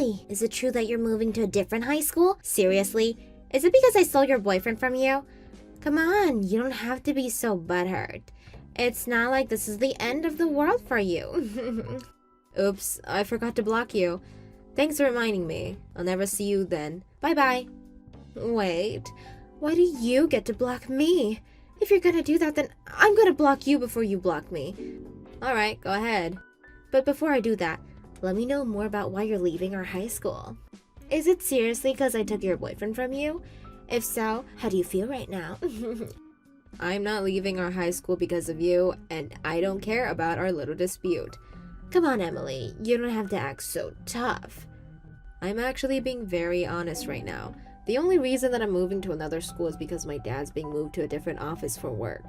Emily, is it true that you're moving to a different high school? Seriously? Is it because I stole your boyfriend from you? Come on, you don't have to be so butthurt. It's not like this is the end of the world for you. Oops, I forgot to block you. Thanks for reminding me. I'll never see you then. Bye-bye. Wait, why do you get to block me? If you're gonna do that, then I'm gonna block you before you block me. Alright, go ahead. But before I do that, let me know more about why you're leaving our high school. Is it seriously because I took your boyfriend from you? If so, how do you feel right now? I'm not leaving our high school because of you, and I don't care about our little dispute. Come on, Emily, you don't have to act so tough. I'm actually being very honest right now. The only reason that I'm moving to another school is because my dad's being moved to a different office for work.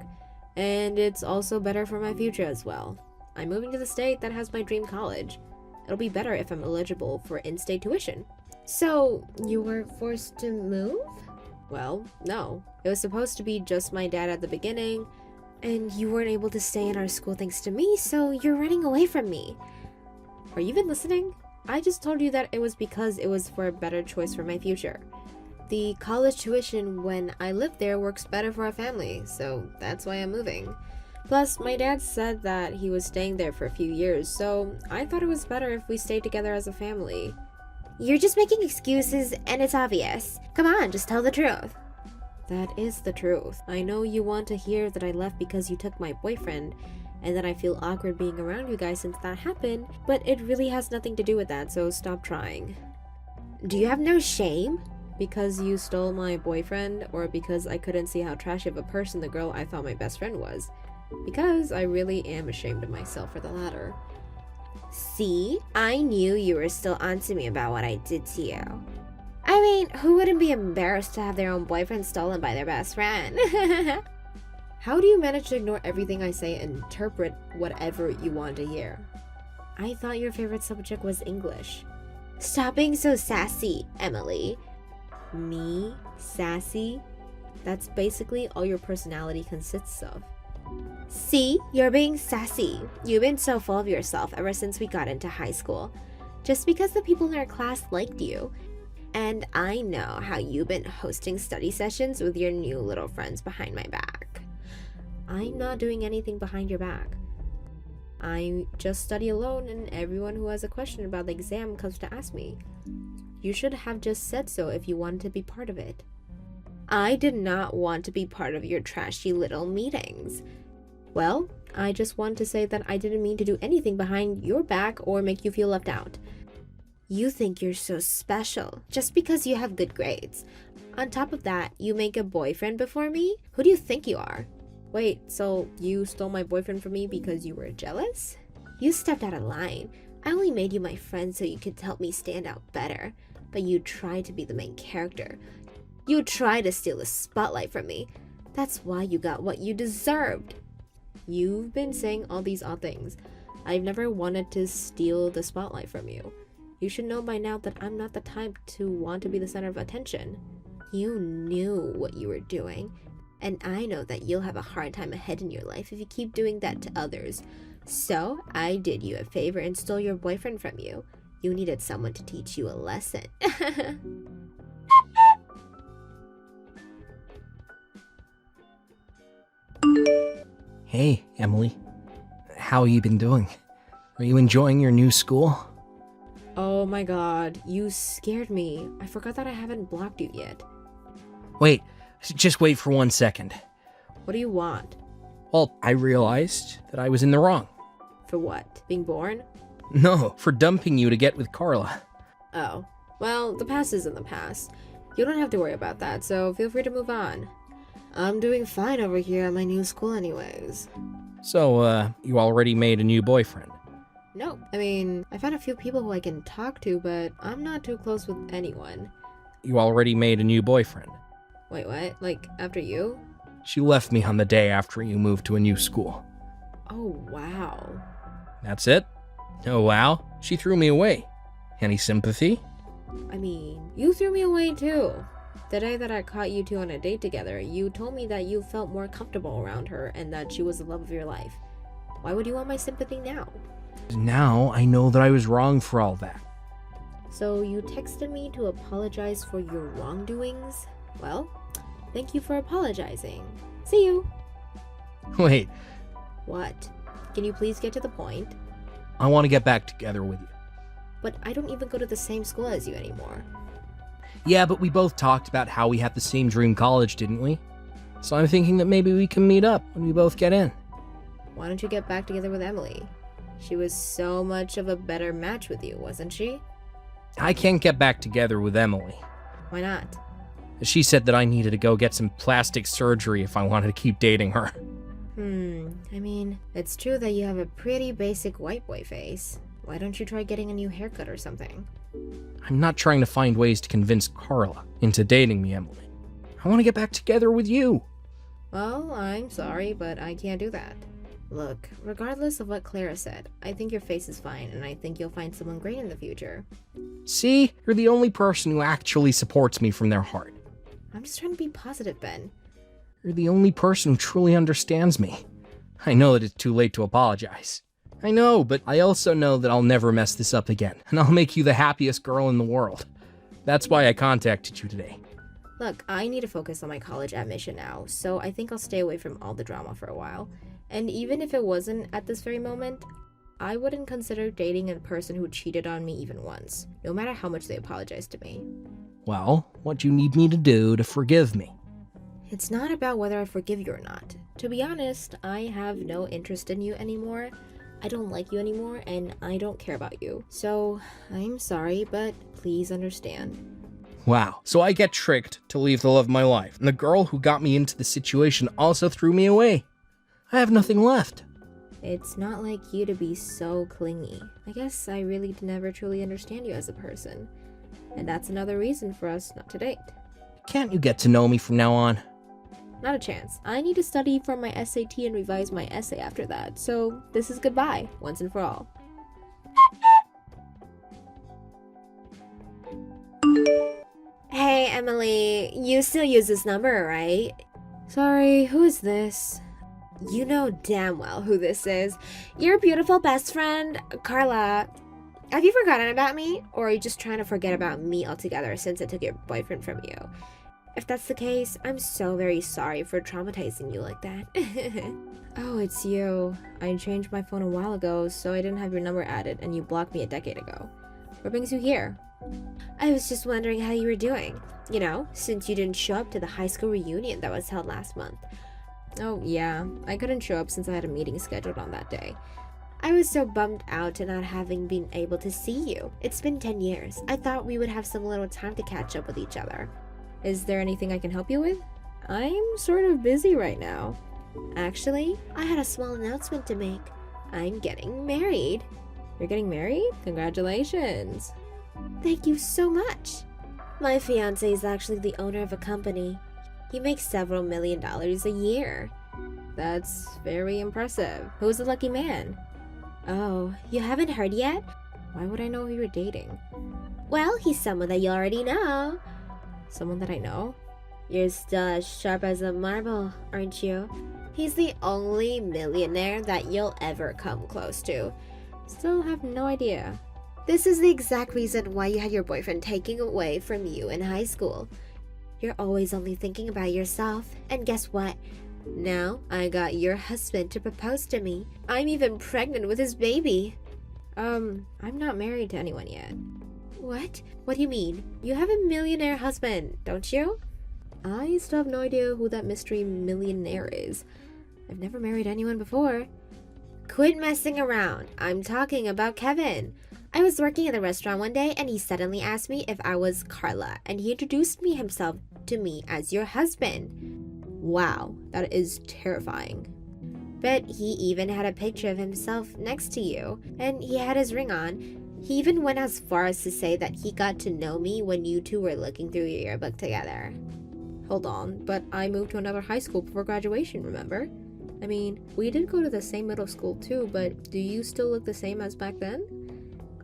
And it's also better for my future as well. I'm moving to the state that has my dream college. It'll be better if I'm eligible for in-state tuition. So, you were forced to move? Well, no. It was supposed to be just my dad at the beginning, and you weren't able to stay in our school thanks to me, so you're running away from me. Are you even listening? I just told you that it was because it was for a better choice for my future. The college tuition when I lived there works better for our family, so that's why I'm moving. Plus, my dad said that he was staying there for a few years, so I thought it was better if we stayed together as a family. You're just making excuses, and it's obvious. Come on, just tell the truth. That is the truth. I know you want to hear that I left because you took my boyfriend, and that I feel awkward being around you guys since that happened, but it really has nothing to do with that, so stop trying. Do you have no shame? Because you stole my boyfriend, or because I couldn't see how trashy of a person the girl I thought my best friend was? Because I really am ashamed of myself for the latter. See? I knew you were still onto me about what I did to you. I mean, who wouldn't be embarrassed to have their own boyfriend stolen by their best friend? How do you manage to ignore everything I say and interpret whatever you want to hear? I thought your favorite subject was English. Stop being so sassy, Emily. Me? Sassy? That's basically all your personality consists of. See? You're being sassy. You've been so full of yourself ever since we got into high school. Just because the people in our class liked you. And I know how you've been hosting study sessions with your new little friends behind my back. I'm not doing anything behind your back. I just study alone, and everyone who has a question about the exam comes to ask me. You should have just said so if you wanted to be part of it. I did not want to be part of your trashy little meetings. Well, I just want to say that I didn't mean to do anything behind your back or make you feel left out. You think you're so special just because you have good grades. On top of that, you make a boyfriend before me? Who do you think you are? Wait, so you stole my boyfriend from me because you were jealous? You stepped out of line. I only made you my friend so you could help me stand out better. But you tried to be the main character. You tried to steal the spotlight from me. That's why you got what you deserved. You've been saying all these odd things. I've never wanted to steal the spotlight from you. You should know by now that I'm not the type to want to be the center of attention. You knew what you were doing. And I know that you'll have a hard time ahead in your life if you keep doing that to others. So I did you a favor and stole your boyfriend from you. You needed someone to teach you a lesson. Hey, Emily. How you been doing? Are you enjoying your new school? Oh my god, you scared me. I forgot that I haven't blocked you yet. Wait, just wait for 1 second. What do you want? Well, I realized that I was in the wrong. For what? Being born? No, for dumping you to get with Carla. Oh. Well, the past is in the past. You don't have to worry about that, so feel free to move on. I'm doing fine over here at my new school anyways. So, you already made a new boyfriend? No, I mean, I found a few people who I can talk to, but I'm not too close with anyone. You already made a new boyfriend? Wait, what? Like, after you? She left me on the day after you moved to a new school. Oh, wow. That's it? Oh, wow. She threw me away. Any sympathy? I mean, you threw me away too. The day that I caught you two on a date together, you told me that you felt more comfortable around her and that she was the love of your life. Why would you want my sympathy now? Now I know that I was wrong for all that. So you texted me to apologize for your wrongdoings? Well, thank you for apologizing. See you. Wait, What? Can you please get to the point? I want to get back together with you. But I don't even go to the same school as you anymore. Yeah, but we both talked about how we had the same dream college, didn't we? So I'm thinking that maybe we can meet up when we both get in. Why don't you get back together with Emily? She was so much of a better match with you, wasn't she? I can't get back together with Emily. Why not? She said that I needed to go get some plastic surgery if I wanted to keep dating her. I mean, it's true that you have a pretty basic white boy face. Why don't you try getting a new haircut or something? I'm not trying to find ways to convince Carla into dating me, Emily. I want to get back together with you. Well, I'm sorry, but I can't do that. Look, regardless of what Clara said, I think your face is fine, and I think you'll find someone great in the future. See? You're the only person who actually supports me from their heart. I'm just trying to be positive, Ben. You're the only person who truly understands me. I know that it's too late to apologize. I know, but I also know that I'll never mess this up again, and I'll make you the happiest girl in the world. That's why I contacted you today. Look, I need to focus on my college admission now, so I think I'll stay away from all the drama for a while. And even if it wasn't at this very moment, I wouldn't consider dating a person who cheated on me even once, no matter how much they apologize to me. Well, what do you need me to do to forgive me? It's not about whether I forgive you or not. To be honest, I have no interest in you anymore. I don't like you anymore, and I don't care about you. So, I'm sorry, but please understand. Wow, so I get tricked to leave the love of my life, and the girl who got me into the situation also threw me away. I have nothing left. It's not like you to be so clingy. I guess I really never truly understand you as a person. And that's another reason for us not to date. Can't you get to know me from now on? Not a chance. I need to study for my SAT and revise my essay after that, so this is goodbye, once and for all. Hey, Emily, you still use this number, right? Sorry, who is this? You know damn well who this is. Your beautiful best friend, Carla. Have you forgotten about me? Or are you just trying to forget about me altogether since I took your boyfriend from you? If that's the case, I'm so very sorry for traumatizing you like that. Oh, it's you. I changed my phone a while ago, so I didn't have your number added, and you blocked me a decade ago. What brings you here? I was just wondering how you were doing. You know, since you didn't show up to the high school reunion that was held last month. Oh, yeah. I couldn't show up since I had a meeting scheduled on that day. I was so bummed out at not having been able to see you. It's been 10 years. I thought we would have some little time to catch up with each other. Is there anything I can help you with? I'm sort of busy right now. Actually, I had a small announcement to make. I'm getting married. You're getting married? Congratulations. Thank you so much. My fiancé is actually the owner of a company. He makes several $1 million a year. That's very impressive. Who's the lucky man? Oh, you haven't heard yet? Why would I know who you're dating? Well, he's someone that you already know. Someone that I know? You're still as sharp as a marble, aren't you? He's the only millionaire that you'll ever come close to. Still have no idea. This is the exact reason why you had your boyfriend taken away from you in high school. You're always only thinking about yourself. And guess what? Now I got your husband to propose to me. I'm even pregnant with his baby. I'm not married to anyone yet. What? What do you mean? You have a millionaire husband, don't you? I still have no idea who that mystery millionaire is. I've never married anyone before. Quit messing around. I'm talking about Kevin. I was working at the restaurant one day and he suddenly asked me if I was Carla and he introduced himself to me as your husband. Wow, that is terrifying. But he even had a picture of himself next to you and he had his ring on. He even went as far as to say that he got to know me when you two were looking through your yearbook together. Hold on, but I moved to another high school before graduation, remember? I mean, we did go to the same middle school too, but do you still look the same as back then?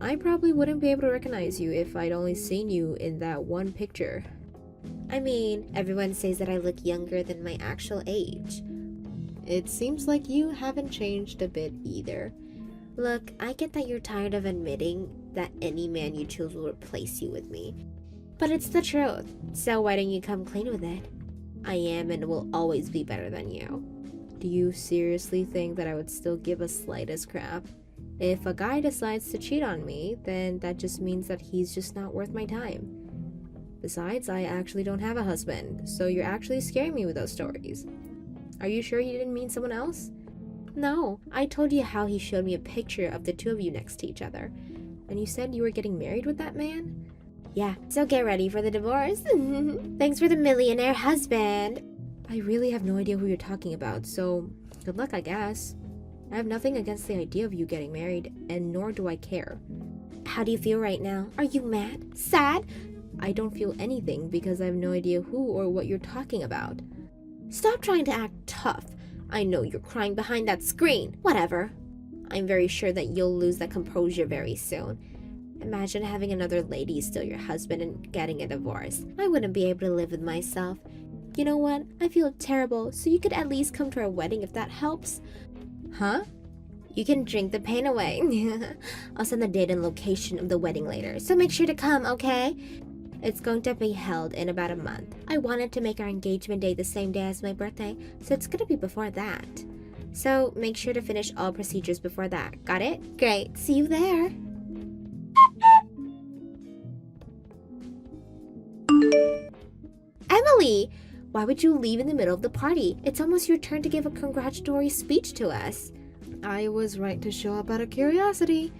I probably wouldn't be able to recognize you if I'd only seen you in that one picture. I mean, everyone says that I look younger than my actual age. It seems like you haven't changed a bit either. Look, I get that you're tired of admitting that any man you choose will replace you with me. But it's the truth, so why don't you come clean with it? I am and will always be better than you. Do you seriously think that I would still give a slightest crap? If a guy decides to cheat on me, then that just means that he's just not worth my time. Besides, I actually don't have a husband, so you're actually scaring me with those stories. Are you sure he didn't mean someone else? No, I told you how he showed me a picture of the two of you next to each other. And you said you were getting married with that man? Yeah, so get ready for the divorce. Thanks for the millionaire husband. I really have no idea who you're talking about, so good luck, I guess. I have nothing against the idea of you getting married, and nor do I care. How do you feel right now? Are you mad? Sad? I don't feel anything because I have no idea who or what you're talking about. Stop trying to act tough. I know you're crying behind that screen. Whatever. I'm very sure that you'll lose that composure very soon. Imagine having another lady steal your husband and getting a divorce. I wouldn't be able to live with myself. You know what? I feel terrible, so you could at least come to our wedding if that helps. Huh? You can drink the pain away. I'll send the date and location of the wedding later, so make sure to come, okay? It's going to be held in about a month. I wanted to make our engagement day the same day as my birthday, so it's gonna be before that. So make sure to finish all procedures before that. Got it? Great. See you there. Emily! Why would you leave in the middle of the party? It's almost your turn to give a congratulatory speech to us. I was right to show up out of curiosity.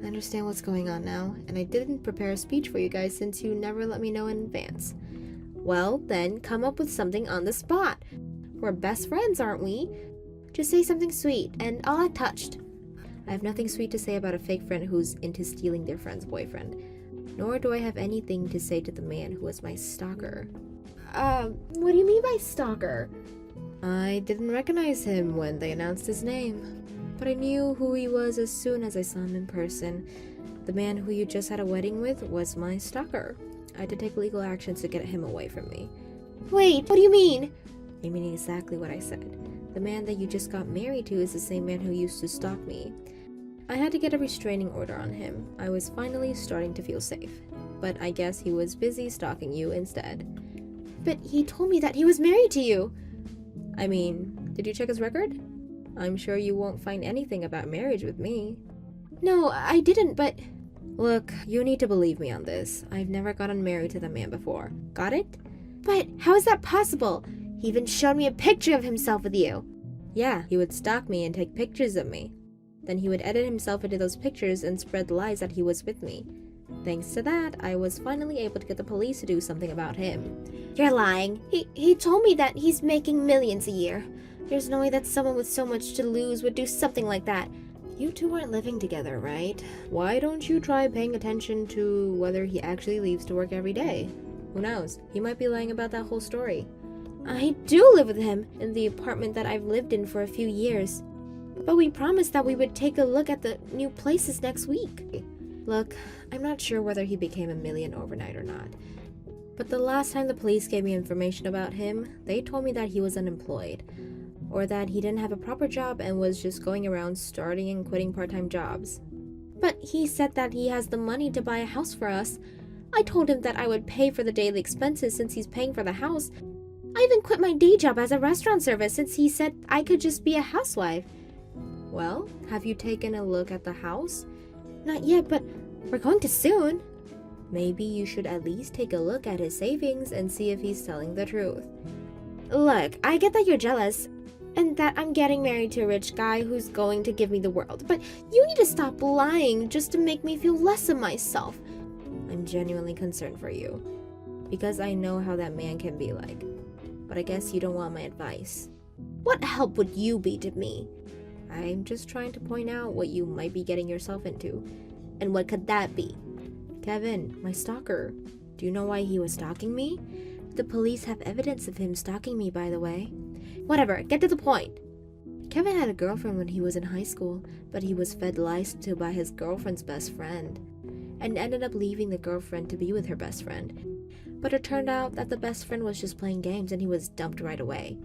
I understand what's going on now, and I didn't prepare a speech for you guys since you never let me know in advance. Well, then come up with something on the spot. We're best friends, aren't we? Just say something sweet, and I'll act touched. I have nothing sweet to say about a fake friend who's into stealing their friend's boyfriend. Nor do I have anything to say to the man who was my stalker. What do you mean by stalker? I didn't recognize him when they announced his name, but I knew who he was as soon as I saw him in person. The man who you just had a wedding with was my stalker. I had to take legal actions to get him away from me. Wait, what do you mean? I mean exactly what I said. The man that you just got married to is the same man who used to stalk me. I had to get a restraining order on him. I was finally starting to feel safe, but I guess he was busy stalking you instead. But he told me that he was married to you. I mean, did you check his record? I'm sure you won't find anything about marriage with me. No, I didn't, but... Look, you need to believe me on this. I've never gotten married to the man before. Got it? But how is that possible? He even showed me a picture of himself with you. Yeah, he would stalk me and take pictures of me. Then he would edit himself into those pictures and spread lies that he was with me. Thanks to that, I was finally able to get the police to do something about him. You're lying. He told me that he's making millions a year. There's no way that someone with so much to lose would do something like that. You two aren't living together, right? Why don't you try paying attention to whether he actually leaves to work every day? Who knows? He might be lying about that whole story. I do live with him in the apartment that I've lived in for a few years. But we promised that we would take a look at the new places next week. Look, I'm not sure whether he became a million overnight or not. But the last time the police gave me information about him, they told me that he was unemployed. Or that he didn't have a proper job and was just going around starting and quitting part-time jobs. But he said that he has the money to buy a house for us. I told him that I would pay for the daily expenses since he's paying for the house. I even quit my day job as a restaurant servant since he said I could just be a housewife. Well, have you taken a look at the house? Not yet, but we're going to soon. Maybe you should at least take a look at his savings and see if he's telling the truth. Look, I get that you're jealous, and that I'm getting married to a rich guy who's going to give me the world, but you need to stop lying just to make me feel less of myself. I'm genuinely concerned for you, because I know how that man can be like. But I guess you don't want my advice. What help would you be to me? I'm just trying to point out what you might be getting yourself into. And what could that be? Kevin, my stalker. Do you know why he was stalking me? The police have evidence of him stalking me, by the way. Whatever, get to the point. Kevin had a girlfriend when he was in high school, but he was fed lies to by his girlfriend's best friend, and ended up leaving the girlfriend to be with her best friend. But it turned out that the best friend was just playing games and he was dumped right away.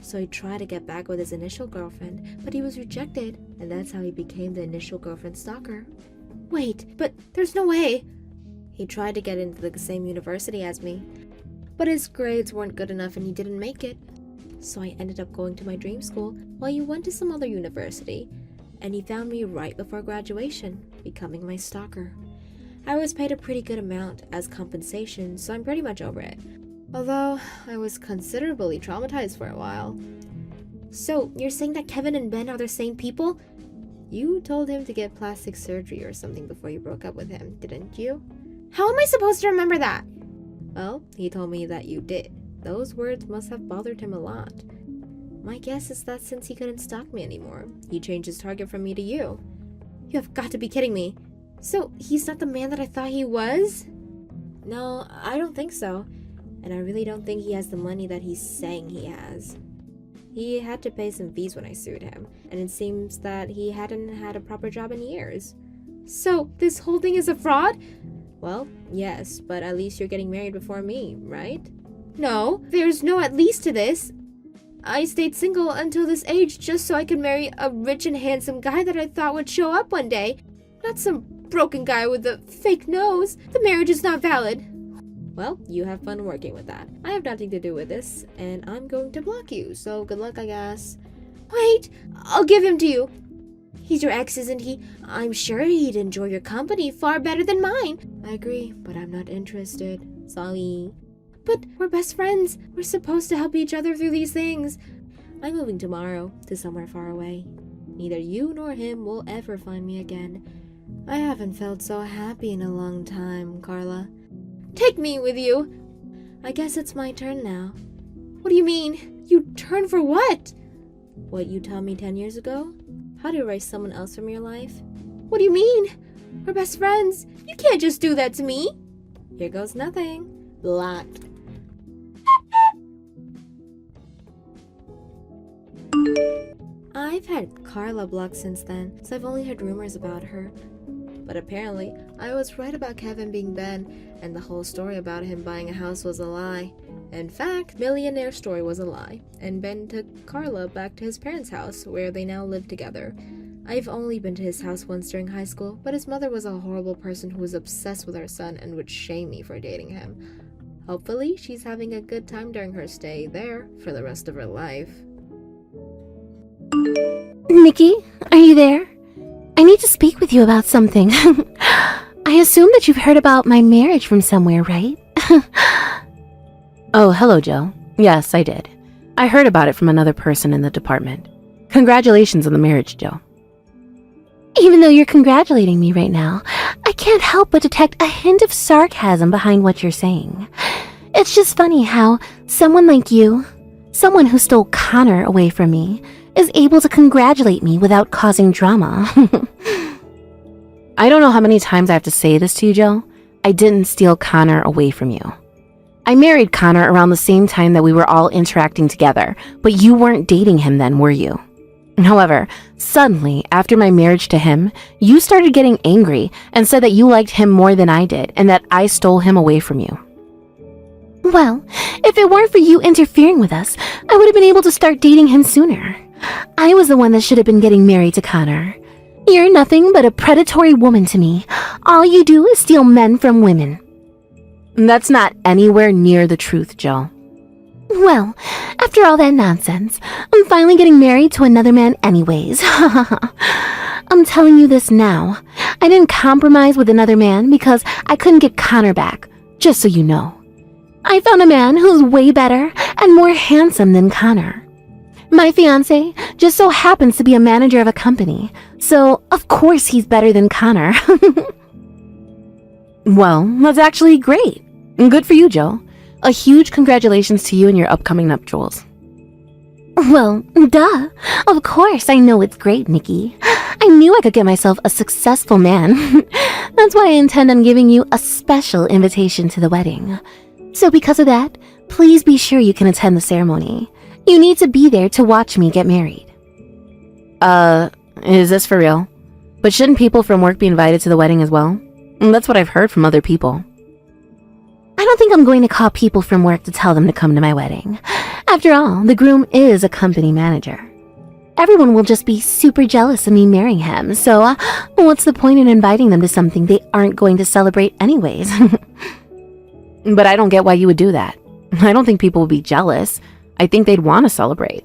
So he tried to get back with his initial girlfriend, but he was rejected, and that's how he became the initial girlfriend stalker. Wait, but there's no way. He tried to get into the same university as me, but his grades weren't good enough and he didn't make it. So I ended up going to my dream school while he went to some other university, and he found me right before graduation, becoming my stalker. I was paid a pretty good amount as compensation, so I'm pretty much over it. Although, I was considerably traumatized for a while. So, you're saying that Kevin and Ben are the same people? You told him to get plastic surgery or something before you broke up with him, didn't you? How am I supposed to remember that? Well, he told me that you did. Those words must have bothered him a lot. My guess is that since he couldn't stalk me anymore, he changed his target from me to you. You have got to be kidding me. So, he's not the man that I thought he was? No, I don't think so. And I really don't think he has the money that he's saying he has. He had to pay some fees when I sued him, and it seems that he hadn't had a proper job in years. So, this whole thing is a fraud? Well, yes, but at least you're getting married before me, right? No, there's no at least to this. I stayed single until this age just so I could marry a rich and handsome guy that I thought would show up one day. Not some broken guy with a fake nose. The marriage is not valid. Well, you have fun working with that. I have nothing to do with this, and I'm going to block you, so good luck, I guess. Wait, I'll give him to you. He's your ex, isn't he? I'm sure he'd enjoy your company far better than mine. I agree, but I'm not interested. Sorry. But we're best friends. We're supposed to help each other through these things. I'm moving tomorrow to somewhere far away. Neither you nor him will ever find me again. I haven't felt so happy in a long time, Carla. Take me with you. I guess it's my turn now. What do you mean? You turn for what? What you taught me 10 years ago? How to erase someone else from your life? What do you mean? We're best friends. You can't just do that to me. Here goes nothing. Blocked. I've had Carla blocked since then, so I've only heard rumors about her. But apparently, I was right about Kevin being Ben, and the whole story about him buying a house was a lie. In fact, Millionaire story was a lie, and Ben took Carla back to his parents' house, where they now live together. I've only been to his house once during high school, but his mother was a horrible person who was obsessed with our son and would shame me for dating him. Hopefully, she's having a good time during her stay there for the rest of her life. Nikki, are you there? I need to speak with you about something. I assume that you've heard about my marriage from somewhere, right? Oh, hello, Joe. Yes, I did. I heard about it from another person in the department. Congratulations on the marriage, Joe. Even though you're congratulating me right now, I can't help but detect a hint of sarcasm behind what you're saying. It's just funny how someone like you, someone who stole Connor away from me, is able to congratulate me without causing drama. I don't know how many times I have to say this to you, Joe. I didn't steal Connor away from you. I married Connor around the same time that we were all interacting together, but you weren't dating him then, were you? However, suddenly, after my marriage to him, you started getting angry and said that you liked him more than I did and that I stole him away from you. Well, if it weren't for you interfering with us, I would have been able to start dating him sooner. I was the one that should have been getting married to Connor. You're nothing but a predatory woman to me. All you do is steal men from women. That's not anywhere near the truth, Joe. Well, after all that nonsense, I'm finally getting married to another man anyways. I'm telling you this now. I didn't compromise with another man because I couldn't get Connor back, just so you know. I found a man who's way better and more handsome than Connor. My fiancé just so happens to be a manager of a company, so of course he's better than Connor. Well, that's actually great. Good for you, Joe. A huge congratulations to you and your upcoming nuptials. Well, duh. Of course I know it's great, Nikki. I knew I could get myself a successful man. That's why I intend on giving you a special invitation to the wedding. So because of that, please be sure you can attend the ceremony. You need to be there to watch me get married. Is this for real? But shouldn't people from work be invited to the wedding as well? That's what I've heard from other people. I don't think I'm going to call people from work to tell them to come to my wedding. After all, the groom is a company manager. Everyone will just be super jealous of me marrying him, so what's the point in inviting them to something they aren't going to celebrate anyways? But I don't get why you would do that. I don't think people would be jealous. I think they'd want to celebrate.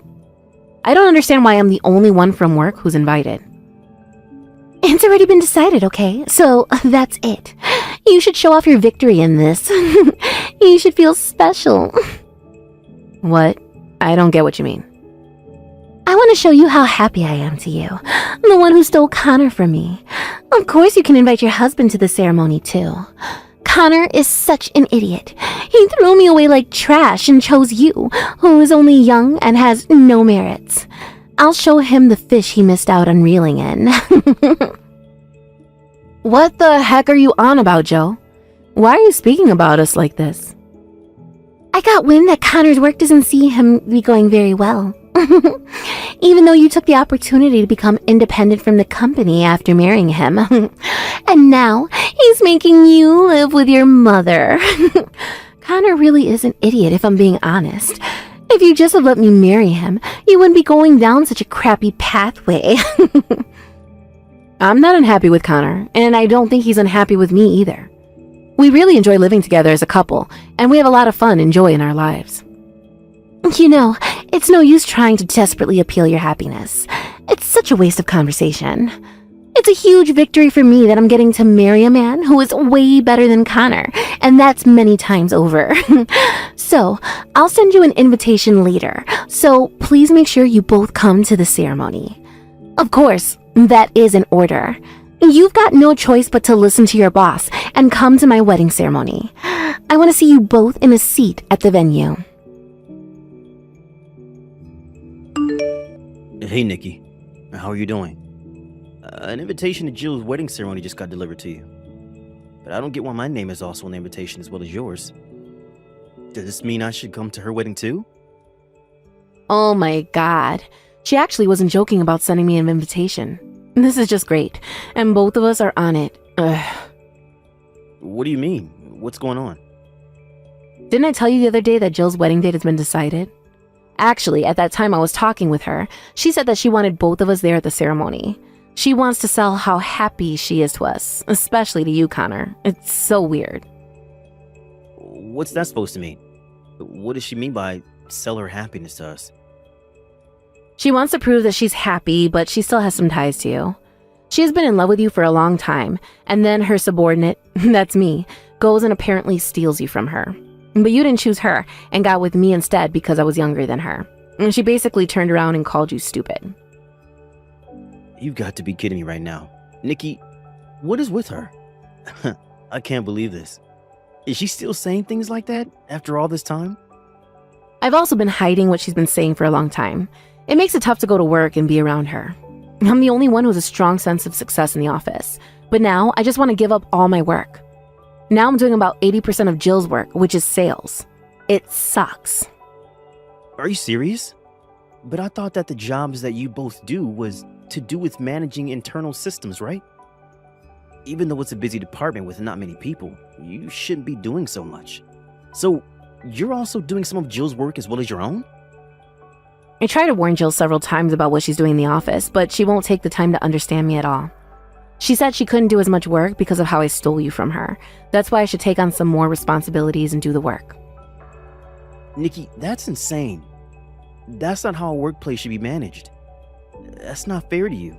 I don't understand why I'm the only one from work who's invited. It's already been decided, okay? So that's it. You should show off your victory in this. You should feel special. What? I don't get what you mean. I want to show you how happy I am to you. The one who stole Connor from me. Of course you can invite your husband to the ceremony too. Connor is such an idiot. He threw me away like trash and chose you, who is only young and has no merits. I'll show him the fish he missed out on reeling in. What the heck are you on about, Joe? Why are you speaking about us like this? I got wind that Connor's work doesn't see him be going very well. Even though you took the opportunity to become independent from the company after marrying him. And now he's making you live with your mother. Connor really is an idiot if I'm being honest. If you just have let me marry him, you wouldn't be going down such a crappy pathway. I'm not unhappy with Connor, and I don't think he's unhappy with me either. We really enjoy living together as a couple, and we have a lot of fun and joy in our lives. You know, it's no use trying to desperately appeal your happiness. It's such a waste of conversation. It's a huge victory for me that I'm getting to marry a man who is way better than Connor, and that's many times over. So, I'll send you an invitation later, so please make sure you both come to the ceremony. Of course, that is an order. You've got no choice but to listen to your boss and come to my wedding ceremony. I want to see you both in a seat at the venue. Hey, Nikki. How are you doing? An invitation to Jill's wedding ceremony just got delivered to you. But I don't get why my name is also on the invitation as well as yours. Does this mean I should come to her wedding too? Oh my god. She actually wasn't joking about sending me an invitation. This is just great, and both of us are on it. Ugh. What do you mean? What's going on? Didn't I tell you the other day that Jill's wedding date has been decided? Actually, at that time I was talking with her, she said that she wanted both of us there at the ceremony. She wants to sell how happy she is to us, especially to you, Connor. It's so weird. What's that supposed to mean? What does she mean by sell her happiness to us? She wants to prove that she's happy, but she still has some ties to you. She has been in love with you for a long time, and then her subordinate, that's me, goes and apparently steals you from her. But you didn't choose her, and got with me instead because I was younger than her. And she basically turned around and called you stupid. You've got to be kidding me right now. Nikki, what is with her? I can't believe this. Is she still saying things like that after all this time? I've also been hiding what she's been saying for a long time. It makes it tough to go to work and be around her. I'm the only one who has a strong sense of success in the office. But now, I just want to give up all my work. Now I'm doing about 80% of Jill's work, which is sales. It sucks. Are you serious? But I thought that the jobs that you both do was to do with managing internal systems, right? Even though it's a busy department with not many people, you shouldn't be doing so much. So, you're also doing some of Jill's work as well as your own? I tried to warn Jill several times about what she's doing in the office, but she won't take the time to understand me at all. She said she couldn't do as much work because of how I stole you from her. That's why I should take on some more responsibilities and do the work. Nikki, that's insane. That's not how a workplace should be managed. That's not fair to you.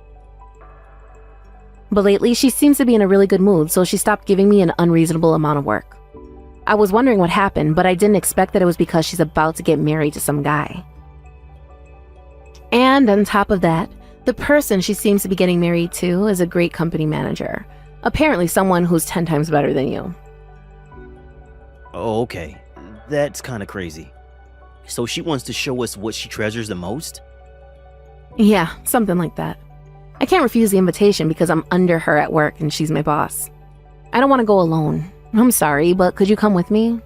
But lately, she seems to be in a really good mood, so she stopped giving me an unreasonable amount of work. I was wondering what happened, but I didn't expect that it was because she's about to get married to some guy. And on top of that, the person she seems to be getting married to is a great company manager. Apparently someone who's 10 times better than you. Oh, okay. That's kind of crazy. So she wants to show us what she treasures the most? Yeah, something like that. I can't refuse the invitation because I'm under her at work and she's my boss. I don't want to go alone. I'm sorry, but could you come with me?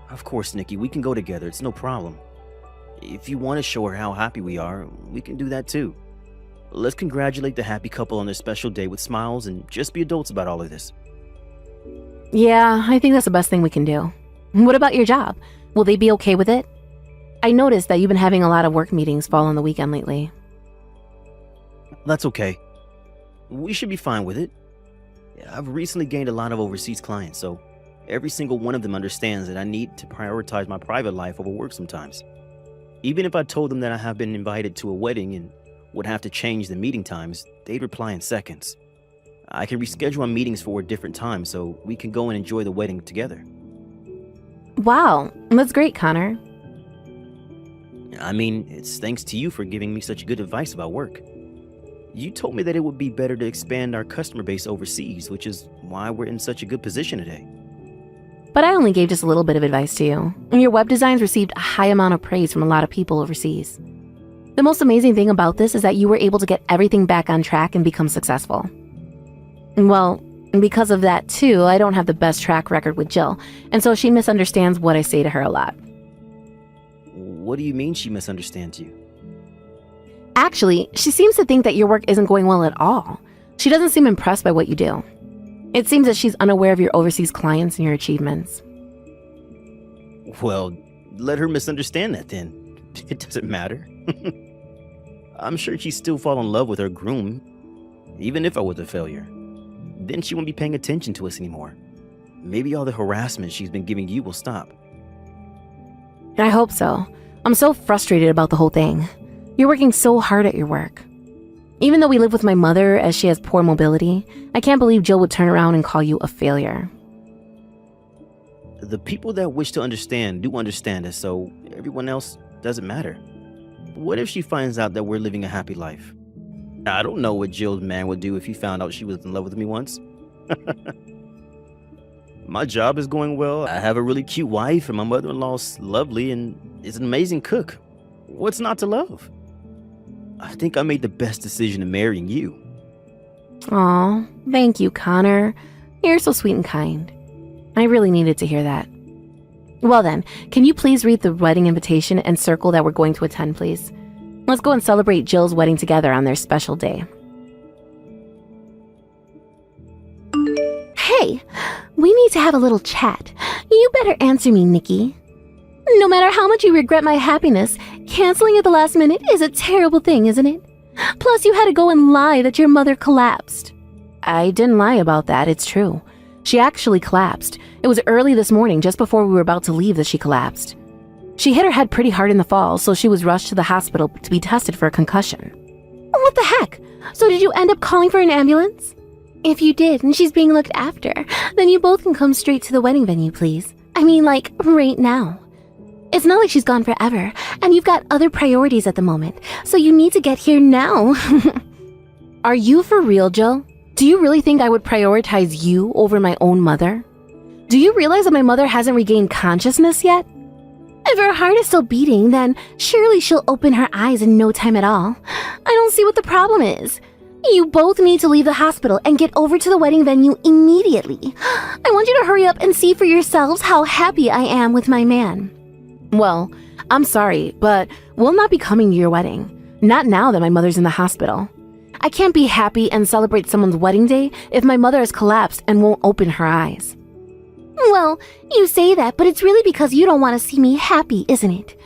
Of course, Nikki, we can go together. It's no problem. If you want to show her how happy we are, we can do that too. Let's congratulate the happy couple on their special day with smiles and just be adults about all of this. Yeah, I think that's the best thing we can do. What about your job? Will they be okay with it? I noticed that you've been having a lot of work meetings fall on the weekend lately. That's okay. We should be fine with it. I've recently gained a lot of overseas clients, so every single one of them understands that I need to prioritize my private life over work sometimes. Even if I told them that I have been invited to a wedding and would have to change the meeting times, they'd reply in seconds. I can reschedule our meetings for a different time so we can go and enjoy the wedding together. Wow, that's great, Connor. I mean, it's thanks to you for giving me such good advice about work. You told me that it would be better to expand our customer base overseas, which is why we're in such a good position today. But I only gave just a little bit of advice to you. Your web designs received a high amount of praise from a lot of people overseas. The most amazing thing about this is that you were able to get everything back on track and become successful. Well, because of that too, I don't have the best track record with Jill, and so she misunderstands what I say to her a lot. What do you mean she misunderstands you? Actually, she seems to think that your work isn't going well at all. She doesn't seem impressed by what you do. It seems that she's unaware of your overseas clients and your achievements. Well, let her misunderstand that then. It doesn't matter. I'm sure she'd still fall in love with her groom, even if I was a failure. Then she won't be paying attention to us anymore. Maybe all the harassment she's been giving you will stop. I hope so. I'm so frustrated about the whole thing. You're working so hard at your work. Even though we live with my mother as she has poor mobility, I can't believe Jill would turn around and call you a failure. The people that wish to understand do understand us, so everyone else doesn't matter. What if she finds out that we're living a happy life? I don't know what Jill's man would do if he found out she was in love with me once. My job is going well. I have a really cute wife, and my mother-in-law's lovely and is an amazing cook. What's not to love? I think I made the best decision in marrying you. Aw, thank you, Connor. You're so sweet and kind. I really needed to hear that. Well then, can you please read the wedding invitation and circle that we're going to attend, please? Let's go and celebrate Jill's wedding together on their special day. Hey, we need to have a little chat. You better answer me, Nikki. No matter how much you regret my happiness, canceling at the last minute is a terrible thing, isn't it? Plus, you had to go and lie that your mother collapsed. I didn't lie about that, it's true. She actually collapsed. It was early this morning, just before we were about to leave, that she collapsed. She hit her head pretty hard in the fall, so she was rushed to the hospital to be tested for a concussion. What the heck? So did you end up calling for an ambulance? If you did, and she's being looked after, then you both can come straight to the wedding venue, please. I mean, like, right now. It's not like she's gone forever, and you've got other priorities at the moment, so you need to get here now. Are you for real, Jill? Do you really think I would prioritize you over my own mother? Do you realize that my mother hasn't regained consciousness yet? If her heart is still beating, then surely she'll open her eyes in no time at all. I don't see what the problem is. You both need to leave the hospital and get over to the wedding venue immediately. I want you to hurry up and see for yourselves how happy I am with my man. Well, I'm sorry, but we'll not be coming to your wedding. Not now that my mother's in the hospital. I can't be happy and celebrate someone's wedding day if my mother has collapsed and won't open her eyes. Well, you say that, but it's really because you don't want to see me happy, isn't it?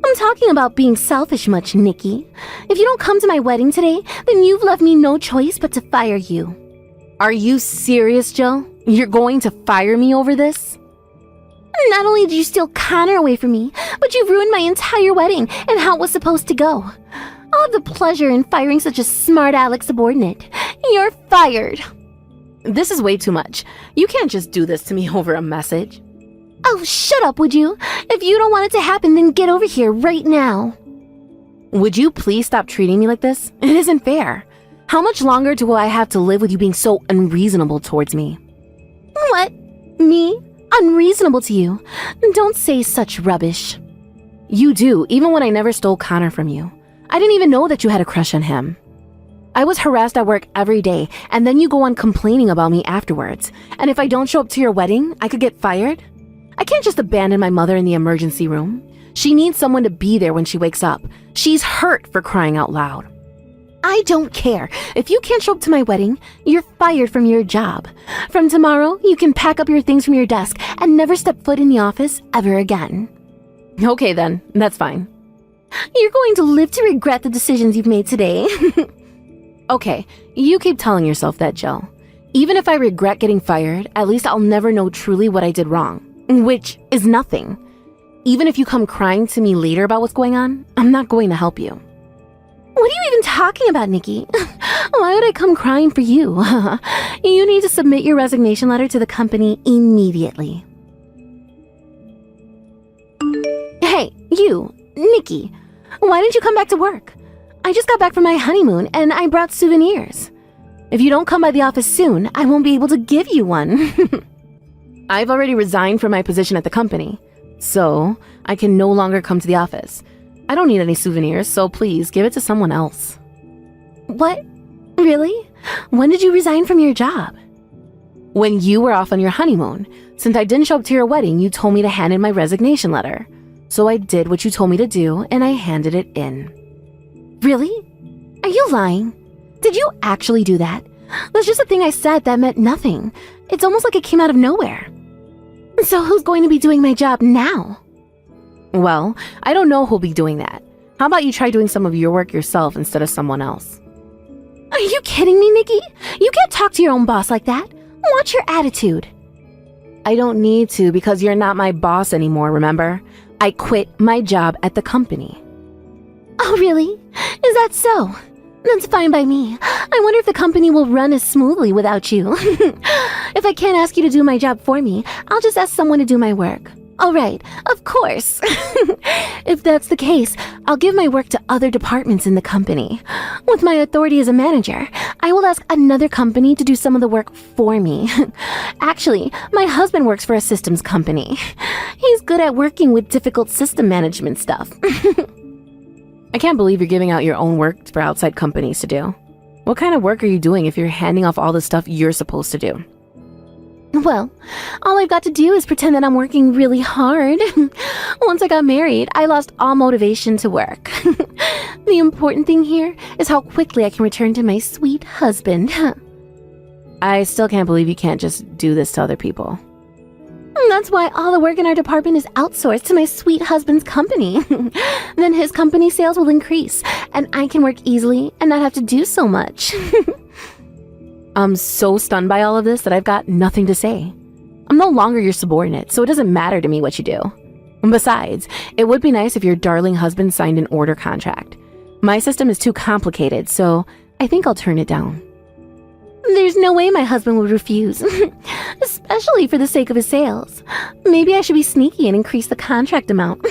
I'm talking about being selfish much, Nikki. If you don't come to my wedding today, then you've left me no choice but to fire you. Are you serious, Jill? You're going to fire me over this? Not only did you steal Connor away from me, but you've ruined my entire wedding and how it was supposed to go. I'll have the pleasure in firing such a smart aleck subordinate. You're fired. This is way too much. You can't just do this to me over a message. Oh, shut up, would you? If you don't want it to happen, then get over here right now. Would you please stop treating me like this? It isn't fair. How much longer do I have to live with you being so unreasonable towards me? What? Me? Unreasonable to you? Don't say such rubbish. You do, even when I never stole Connor from you. I didn't even know that you had a crush on him. I was harassed at work every day, and then you go on complaining about me afterwards. And if I don't show up to your wedding, I could get fired? I can't just abandon my mother in the emergency room. She needs someone to be there when she wakes up. She's hurt, for crying out loud. I don't care. If you can't show up to my wedding, you're fired from your job. From tomorrow, you can pack up your things from your desk and never step foot in the office ever again. Okay then, that's fine. You're going to live to regret the decisions you've made today. Okay, you keep telling yourself that, Jill. Even if I regret getting fired, at least I'll never know truly what I did wrong, which is nothing. Even if you come crying to me later about what's going on, I'm not going to help you. What are you even talking about, Nikki? Why would I come crying for you? You need to submit your resignation letter to the company immediately. Hey, you, Nikki, why didn't you come back to work? I just got back from my honeymoon and I brought souvenirs. If you don't come by the office soon, I won't be able to give you one. I've already resigned from my position at the company, so I can no longer come to the office. I don't need any souvenirs, so please give it to someone else. What? Really? When did you resign from your job? When you were off on your honeymoon. Since I didn't show up to your wedding, you told me to hand in my resignation letter. So I did what you told me to do, and I handed it in. Really? Are you lying? Did you actually do that? That's just a thing I said that meant nothing. It's almost like it came out of nowhere. So who's going to be doing my job now? Well, I don't know who'll be doing that. How about you try doing some of your work yourself instead of someone else? Are you kidding me, Nikki? You can't talk to your own boss like that. Watch your attitude. I don't need to because you're not my boss anymore, remember? I quit my job at the company. Oh, really? Is that so? That's fine by me. I wonder if the company will run as smoothly without you. If I can't ask you to do my job for me, I'll just ask someone to do my work. All right, of course. If that's the case, I'll give my work to other departments in the company. With my authority as a manager, I will ask another company to do some of the work for me. Actually, my husband works for a systems company. He's good at working with difficult system management stuff. I can't believe you're giving out your own work for outside companies to do. What kind of work are you doing if you're handing off all the stuff you're supposed to do? Well, all I've got to do is pretend that I'm working really hard. Once I got married, I lost all motivation to work. The important thing here is how quickly I can return to my sweet husband. I still can't believe you can't just do this to other people. That's why all the work in our department is outsourced to my sweet husband's company. Then his company sales will increase, and I can work easily and not have to do so much. I'm so stunned by all of this that I've got nothing to say. I'm no longer your subordinate, so it doesn't matter to me what you do. Besides, it would be nice if your darling husband signed an order contract. My system is too complicated, so I think I'll turn it down. There's no way my husband would refuse, especially for the sake of his sales. Maybe I should be sneaky and increase the contract amount.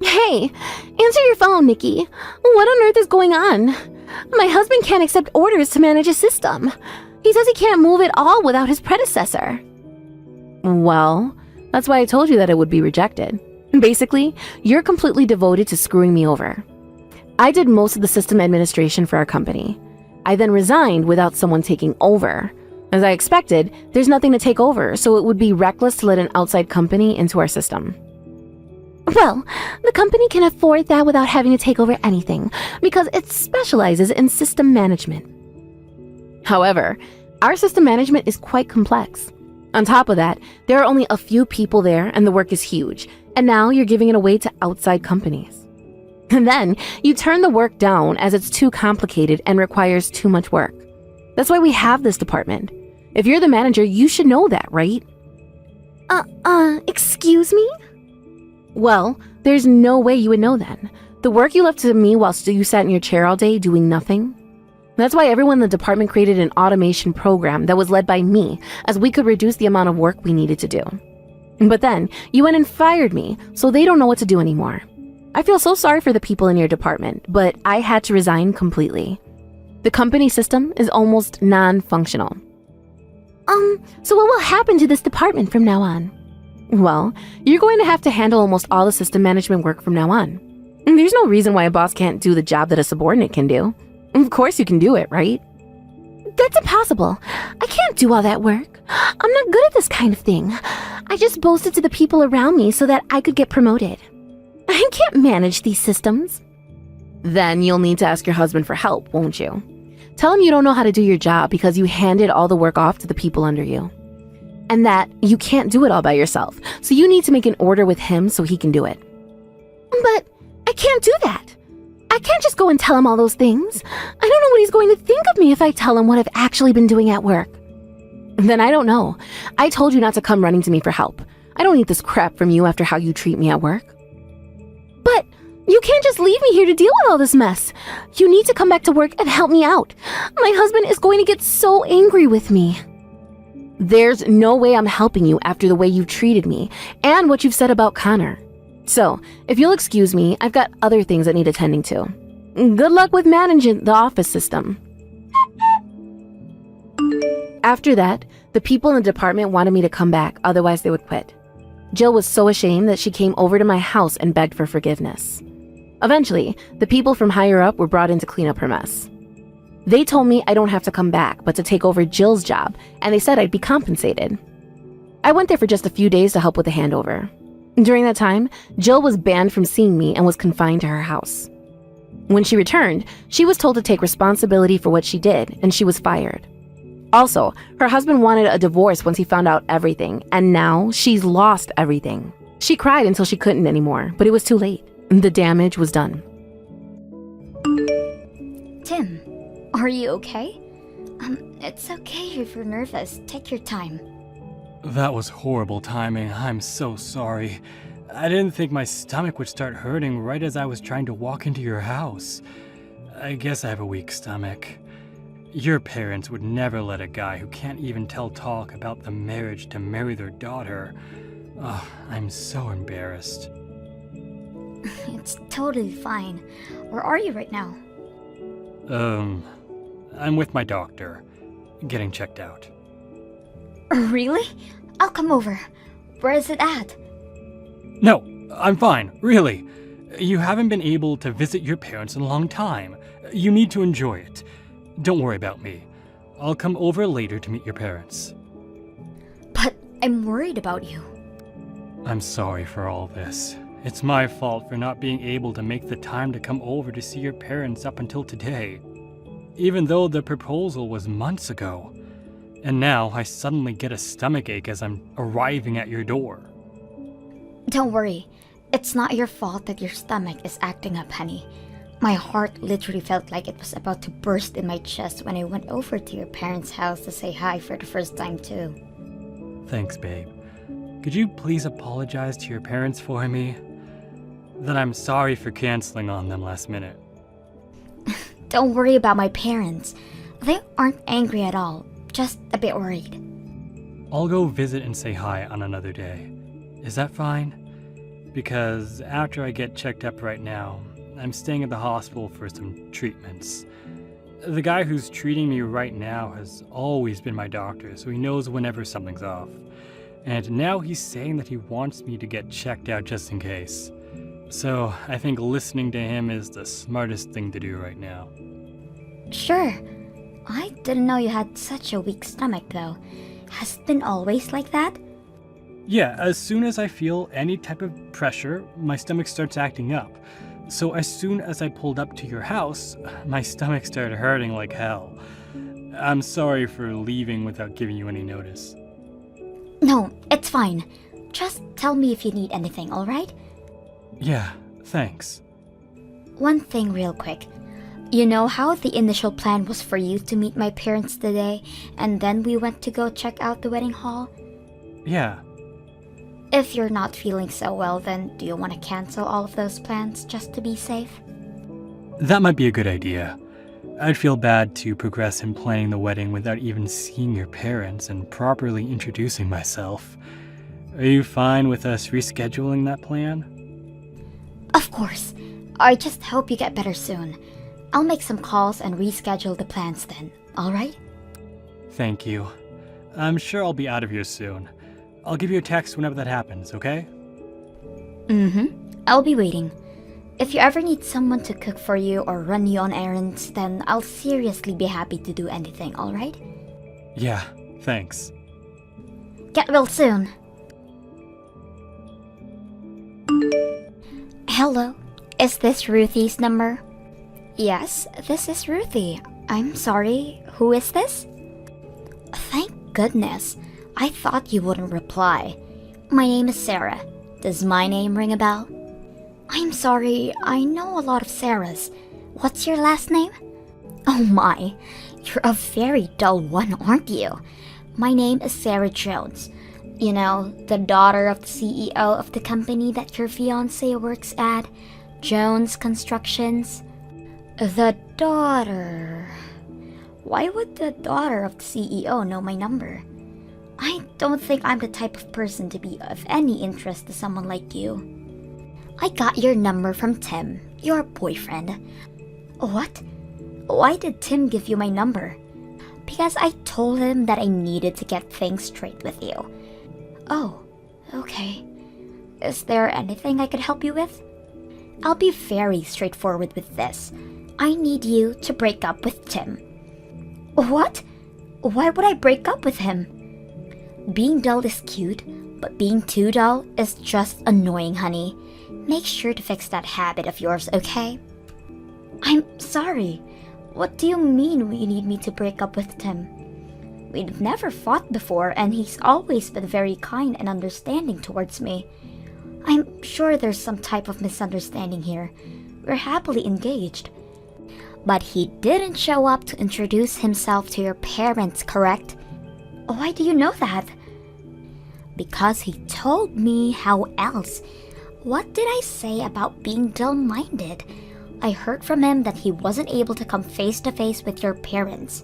Hey, answer your phone, Nikki. What on earth is going on? My husband can't accept orders to manage a system. He says he can't move at all without his predecessor. Well, that's why I told you that it would be rejected. Basically, you're completely devoted to screwing me over. I did most of the system administration for our company. I then resigned without someone taking over. As I expected, there's nothing to take over, so it would be reckless to let an outside company into our system. Well, the company can afford that without having to take over anything, because it specializes in system management. However, our system management is quite complex. On top of that, there are only a few people there and the work is huge, and now you're giving it away to outside companies. And then you turn the work down as it's too complicated and requires too much work. That's why we have this department. If you're the manager, you should know that, right? Excuse me? Well, there's no way you would know then. The work you left to me whilst you sat in your chair all day doing nothing. That's why everyone in the department created an automation program that was led by me, as we could reduce the amount of work we needed to do. But then, you went and fired me, so they don't know what to do anymore. I feel so sorry for the people in your department, but I had to resign completely. The company system is almost non-functional. So what will happen to this department from now on? Well, you're going to have to handle almost all the system management work from now on. There's no reason why a boss can't do the job that a subordinate can do. Of course you can do it, right? That's impossible. I can't do all that work. I'm not good at this kind of thing. I just boasted to the people around me so that I could get promoted. I can't manage these systems. Then you'll need to ask your husband for help, won't you? Tell him you don't know how to do your job because you handed all the work off to the people under you. and that you can't do it all by yourself, so you need to make an order with him so he can do it. But I can't do that. I can't just go and tell him all those things. I don't know what he's going to think of me if I tell him what I've actually been doing at work. Then I don't know. I told you not to come running to me for help. I don't need this crap from you after how you treat me at work. But you can't just leave me here to deal with all this mess. You need to come back to work and help me out. My husband is going to get so angry with me. There's no way I'm helping you after the way you've treated me and what you've said about Connor. So, if you'll excuse me, I've got other things that need attending to. Good luck with managing the office system. After that, the people in the department wanted me to come back, otherwise they would quit. Jill was so ashamed that she came over to my house and begged for forgiveness. Eventually, the people from higher up were brought in to clean up her mess. They told me I don't have to come back, but to take over Jill's job, and they said I'd be compensated. I went there for just a few days to help with the handover. During that time, Jill was banned from seeing me and was confined to her house. When she returned, she was told to take responsibility for what she did, and she was fired. Also, her husband wanted a divorce once he found out everything, and now she's lost everything. She cried until she couldn't anymore, but it was too late. The damage was done. Tim, are you okay? It's okay if you're nervous. Take your time. That was horrible timing. I'm so sorry. I didn't think my stomach would start hurting right as I was trying to walk into your house. I guess I have a weak stomach. Your parents would never let a guy who can't even tell talk about the marriage to marry their daughter. Oh, I'm so embarrassed. It's totally fine. Where are you right now? I'm with my doctor, getting checked out. Really? I'll come over. Where is it at? No, I'm fine, really. You haven't been able to visit your parents in a long time. You need to enjoy it. Don't worry about me. I'll come over later to meet your parents. But I'm worried about you. I'm sorry for all this. It's my fault for not being able to make the time to come over to see your parents up until today. Even though the proposal was months ago. And now I suddenly get a stomachache as I'm arriving at your door. Don't worry. It's not your fault that your stomach is acting up, honey. My heart literally felt like it was about to burst in my chest when I went over to your parents' house to say hi for the first time too. Thanks, babe. Could you please apologize to your parents for me? That I'm sorry for canceling on them last minute. Don't worry about my parents. They aren't angry at all, just a bit worried. I'll go visit and say hi on another day. Is that fine? Because after I get checked up right now, I'm staying at the hospital for some treatments. The guy who's treating me right now has always been my doctor, so he knows whenever something's off. And now he's saying that he wants me to get checked out just in case. So I think listening to him is the smartest thing to do right now. Sure. I didn't know you had such a weak stomach though. Has it been always like that? Yeah, as soon as I feel any type of pressure, my stomach starts acting up. So as soon as I pulled up to your house, my stomach started hurting like hell. I'm sorry for leaving without giving you any notice. No, it's fine. Just tell me if you need anything, alright? Yeah, thanks. One thing real quick. You know how the initial plan was for you to meet my parents today, and then we went to go check out the wedding hall? Yeah. If you're not feeling so well, then do you want to cancel all of those plans just to be safe? That might be a good idea. I'd feel bad to progress in planning the wedding without even seeing your parents and properly introducing myself. Are you fine with us rescheduling that plan? Of course. I just hope you get better soon. I'll make some calls and reschedule the plans then, alright? Thank you. I'm sure I'll be out of here soon. I'll give you a text whenever that happens, okay? I'll be waiting. If you ever need someone to cook for you or run you on errands, then I'll seriously be happy to do anything, alright? Yeah, thanks. Get well soon. Hello, is this Ruthie's number? Yes, this is Ruthie. I'm sorry, who is this? Thank goodness. I thought you wouldn't reply. My name is Sarah. Does my name ring a bell? I'm sorry, I know a lot of Sarahs. What's your last name? Oh my, you're a very dull one, aren't you? My name is Sarah Jones. You know, the daughter of the CEO of the company that your fiancé works at, Jones Constructions. The daughter... Why would the daughter of the CEO know my number? I don't think I'm the type of person to be of any interest to someone like you. I got your number from Tim, your boyfriend. What? Why did Tim give you my number? Because I told him that I needed to get things straight with you. Oh, okay. Is there anything I could help you with? I'll be very straightforward with this. I need you to break up with Tim. What? Why would I break up with him? Being dull is cute, but being too dull is just annoying, honey. Make sure to fix that habit of yours, okay? I'm sorry. What do you mean you need me to break up with Tim? We've never fought before, and he's always been very kind and understanding towards me. I'm sure there's some type of misunderstanding here. We're happily engaged. But he didn't show up to introduce himself to your parents, correct? Why do you know that? Because he told me. How else? What did I say about being dull-minded? I heard from him that he wasn't able to come face-to-face with your parents.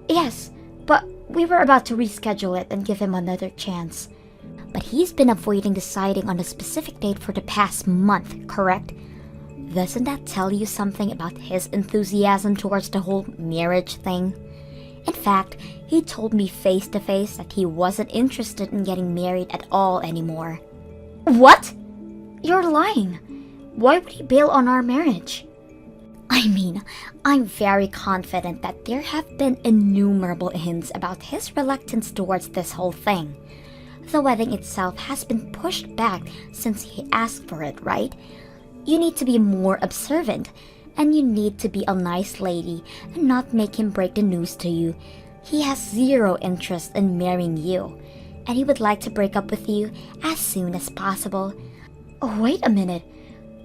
Yes, but we were about to reschedule it and give him another chance. But he's been avoiding deciding on a specific date for the past month, correct? Doesn't that tell you something about his enthusiasm towards the whole marriage thing? In fact, he told me face to face that he wasn't interested in getting married at all anymore. What? You're lying. Why would he bail on our marriage? I mean, I'm very confident that there have been innumerable hints about his reluctance towards this whole thing. The wedding itself has been pushed back since he asked for it, right? You need to be more observant, and you need to be a nice lady and not make him break the news to you. He has zero interest in marrying you, and he would like to break up with you as soon as possible. Oh, wait a minute.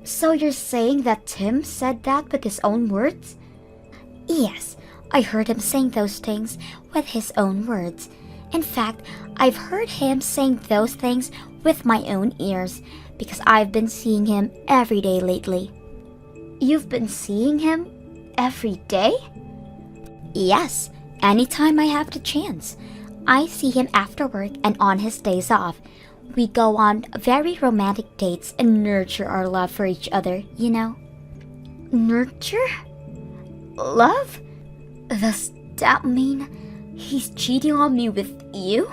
So you're saying that Tim said that with his own words? Yes, I heard him saying those things with his own words. In fact, I've heard him saying those things with my own ears because I've been seeing him every day lately. You've been seeing him every day? Yes, anytime I have the chance. I see him after work and on his days off. We go on very romantic dates and nurture our love for each other, you know? Nurture? Love? Does that mean he's cheating on me with you?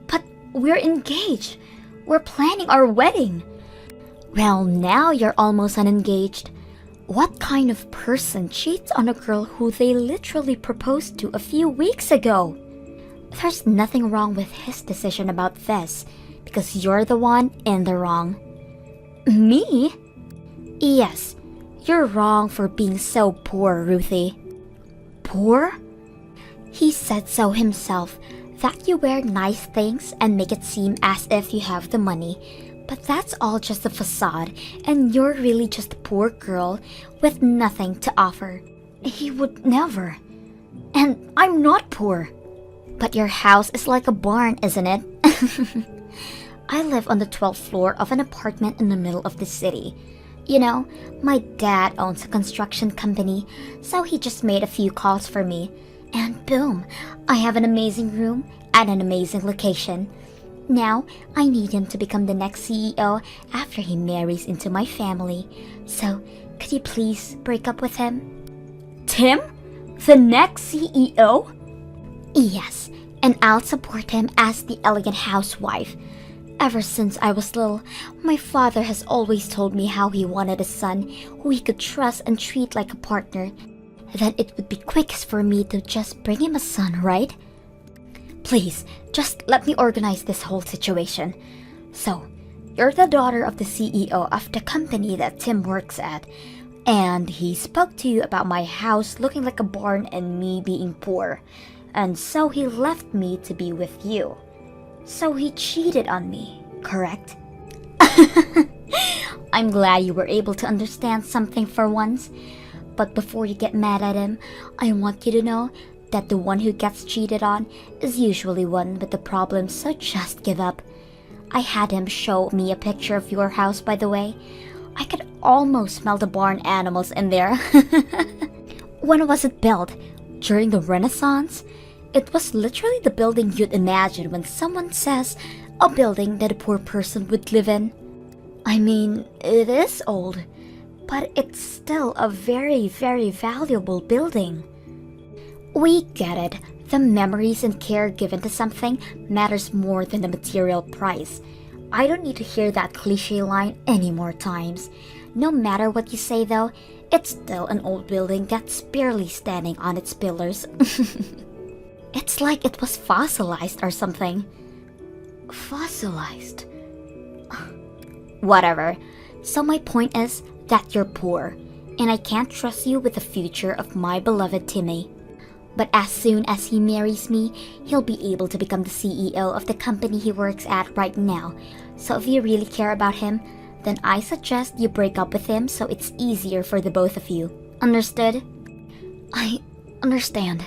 But we're engaged. We're planning our wedding. Well, now you're almost unengaged. What kind of person cheats on a girl who they literally proposed to a few weeks ago? There's nothing wrong with his decision about this, because you're the one in the wrong. Me? Yes, you're wrong for being so poor, Ruthie. Poor? He said so himself, that you wear nice things and make it seem as if you have the money. But that's all just a facade, and you're really just a poor girl with nothing to offer. He would never. And I'm not poor. But your house is like a barn, isn't it? I live on the 12th floor of an apartment in the middle of the city. You know, my dad owns a construction company, so he just made a few calls for me. And boom, I have an amazing room at an amazing location. Now, I need him to become the next CEO after he marries into my family. So, could you please break up with him? Tim? The next CEO? Yes, and I'll support him as the elegant housewife. Ever since I was little, my father has always told me how he wanted a son who he could trust and treat like a partner. Then it would be quickest for me to just bring him a son, right? Please, just let me organize this whole situation. So, you're the daughter of the CEO of the company that Tim works at, and he spoke to you about my house looking like a barn and me being poor, and so he left me to be with you. So he cheated on me, correct? I'm glad you were able to understand something for once. But before you get mad at him, I want you to know that the one who gets cheated on is usually one with the problem, so just give up. I had him show me a picture of your house, by the way. I could almost smell the barn animals in there. When was it built? During the Renaissance? It was literally the building you'd imagine when someone says a building that a poor person would live in. I mean, it is old, but it's still a very, very valuable building. We get it. The memories and care given to something matters more than the material price. I don't need to hear that cliche line any more times. No matter what you say though, it's still an old building that's barely standing on its pillars. It's like it was fossilized or something. Fossilized? Whatever. So my point is that you're poor, and I can't trust you with the future of my beloved Timmy. But as soon as he marries me, he'll be able to become the CEO of the company he works at right now. So if you really care about him, then I suggest you break up with him so it's easier for the both of you. Understood? I understand.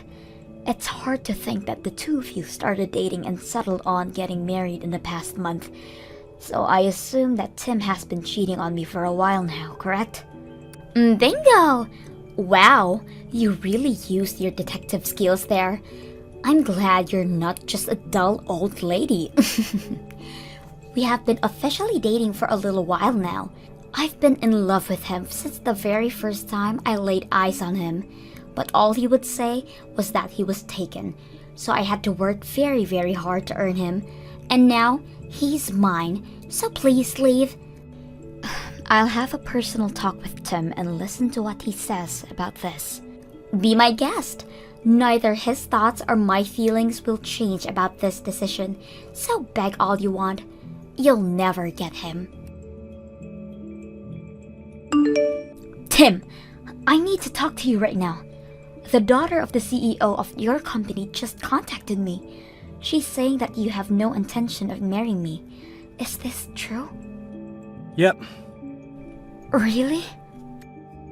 It's hard to think that the two of you started dating and settled on getting married in the past month. So I assume that Tim has been cheating on me for a while now, correct? Bingo! Wow, you really used your detective skills there. I'm glad you're not just a dull old lady. We have been officially dating for a little while now. I've been in love with him since the very first time I laid eyes on him. But all he would say was that he was taken. So I had to work very, very hard to earn him. And now, he's mine. So please leave. I'll have a personal talk with Tim and listen to what he says about this. Be my guest. Neither his thoughts or my feelings will change about this decision. So beg all you want. You'll never get him. Tim, I need to talk to you right now. The daughter of the CEO of your company just contacted me. She's saying that you have no intention of marrying me. Is this true? Yep. Really?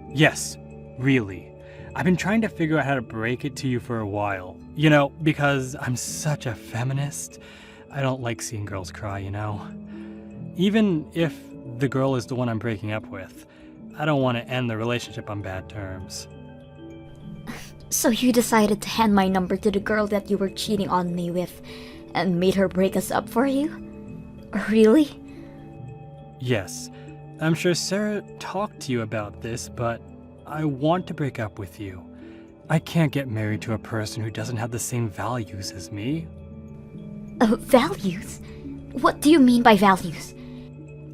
Yes, really. I've been trying to figure out how to break it to you for a while. You know, because I'm such a feminist. I don't like seeing girls cry, you know. Even if the girl is the one I'm breaking up with, I don't want to end the relationship on bad terms. So you decided to hand my number to the girl that you were cheating on me with and made her break us up for you? Really? Yes. I'm sure Sarah talked to you about this, but I want to break up with you. I can't get married to a person who doesn't have the same values as me. Values? What do you mean by values?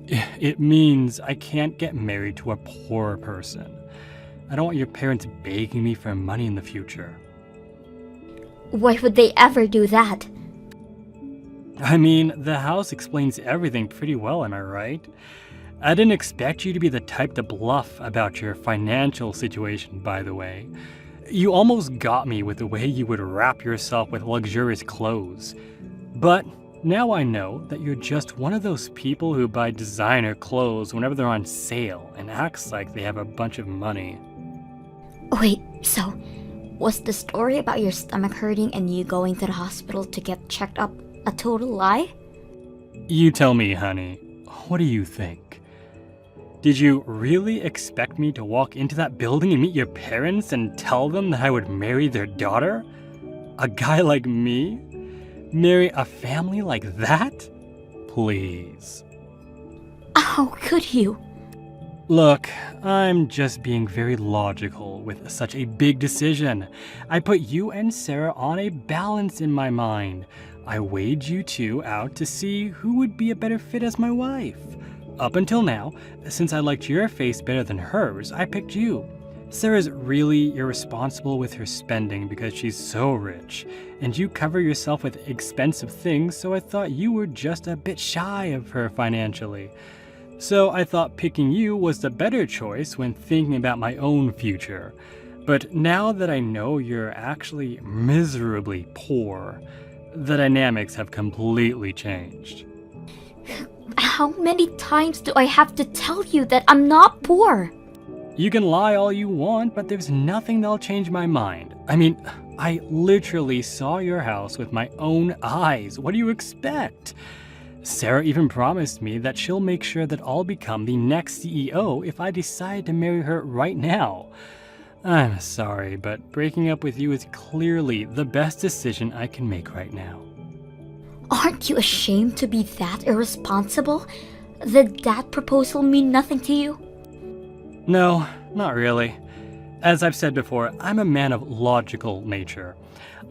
It means I can't get married to a poor person. I don't want your parents begging me for money in the future. Why would they ever do that? I mean, the house explains everything pretty well, am I right? I didn't expect you to be the type to bluff about your financial situation, by the way. You almost got me with the way you would wrap yourself with luxurious clothes. But now I know that you're just one of those people who buy designer clothes whenever they're on sale and acts like they have a bunch of money. Wait, so was the story about your stomach hurting and you going to the hospital to get checked up a total lie? You tell me, honey. What do you think? Did you really expect me to walk into that building and meet your parents and tell them that I would marry their daughter? A guy like me? Marry a family like that? Please. How could you? Look, I'm just being very logical with such a big decision. I put you and Sarah on a balance in my mind. I weighed you two out to see who would be a better fit as my wife. Up until now, since I liked your face better than hers, I picked you. Sarah's really irresponsible with her spending because she's so rich, and you cover yourself with expensive things, so I thought you were just a bit shy of her financially. So I thought picking you was the better choice when thinking about my own future. But now that I know you're actually miserably poor, The dynamics have completely changed. How many times do I have to tell you that I'm not poor? You can lie all you want, but there's nothing that'll change my mind. I mean, I literally saw your house with my own eyes. What do you expect? Sarah even promised me that she'll make sure that I'll become the next CEO if I decide to marry her right now. I'm sorry, but breaking up with you is clearly the best decision I can make right now. Aren't you ashamed to be that irresponsible? Did that proposal mean nothing to you? No, not really. As I've said before, I'm a man of logical nature.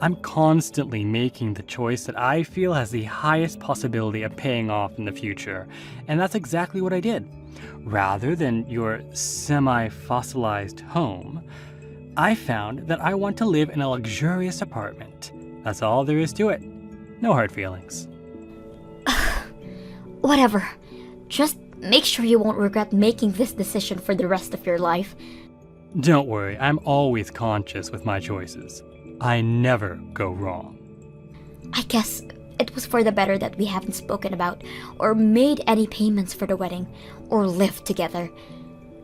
I'm constantly making the choice that I feel has the highest possibility of paying off in the future, and that's exactly what I did. Rather than your semi-fossilized home, I found that I want to live in a luxurious apartment. That's all there is to it. No hard feelings. Whatever. Just make sure you won't regret making this decision for the rest of your life. Don't worry, I'm always conscious with my choices. I never go wrong. I guess it was for the better that we haven't spoken about or made any payments for the wedding or lived together.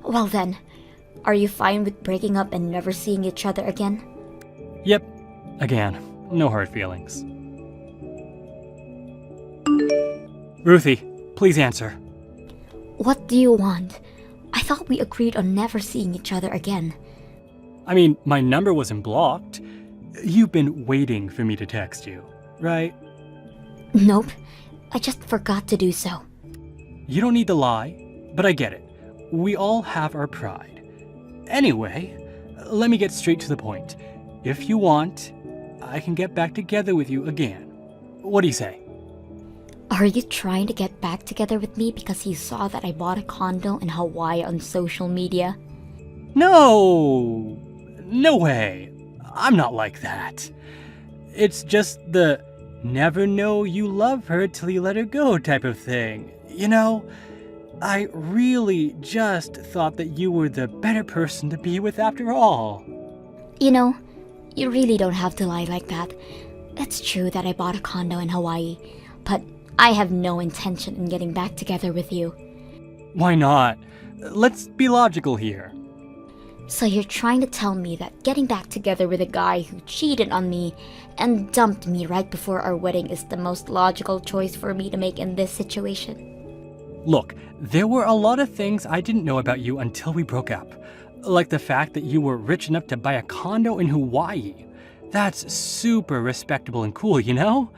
Well then, are you fine with breaking up and never seeing each other again? Yep. Again, no hard feelings. Ruthie, please answer. What do you want? I thought we agreed on never seeing each other again. I mean, my number wasn't blocked. You've been waiting for me to text you, right? Nope. I just forgot to do so. You don't need to lie, but I get it. We all have our pride. Anyway, let me get straight to the point. If you want, I can get back together with you again. What do you say? Are you trying to get back together with me because you saw that I bought a condo in Hawaii on social media? No! No way! I'm not like that. It's just the never know you love her till you let her go type of thing. You know, I really just thought that you were the better person to be with after all. You know, you really don't have to lie like that. It's true that I bought a condo in Hawaii, but I have no intention in getting back together with you. Why not? Let's be logical here. So you're trying to tell me that getting back together with a guy who cheated on me and dumped me right before our wedding is the most logical choice for me to make in this situation? Look, there were a lot of things I didn't know about you until we broke up. Like the fact that you were rich enough to buy a condo in Hawaii. That's super respectable and cool, you know?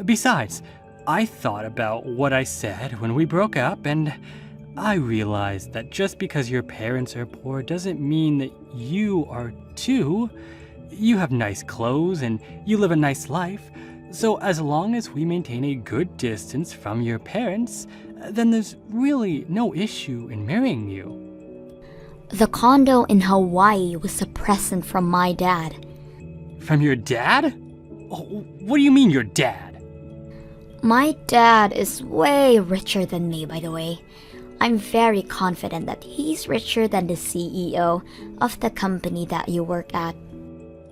Besides, I thought about what I said when we broke up, and I realized that just because your parents are poor doesn't mean that you are too. You have nice clothes and you live a nice life. So as long as we maintain a good distance from your parents, then there's really no issue in marrying you. The condo in Hawaii was a present from my dad. From your dad? Oh, what do you mean your dad? My dad is way richer than me, by the way. I'm very confident that he's richer than the CEO of the company that you work at.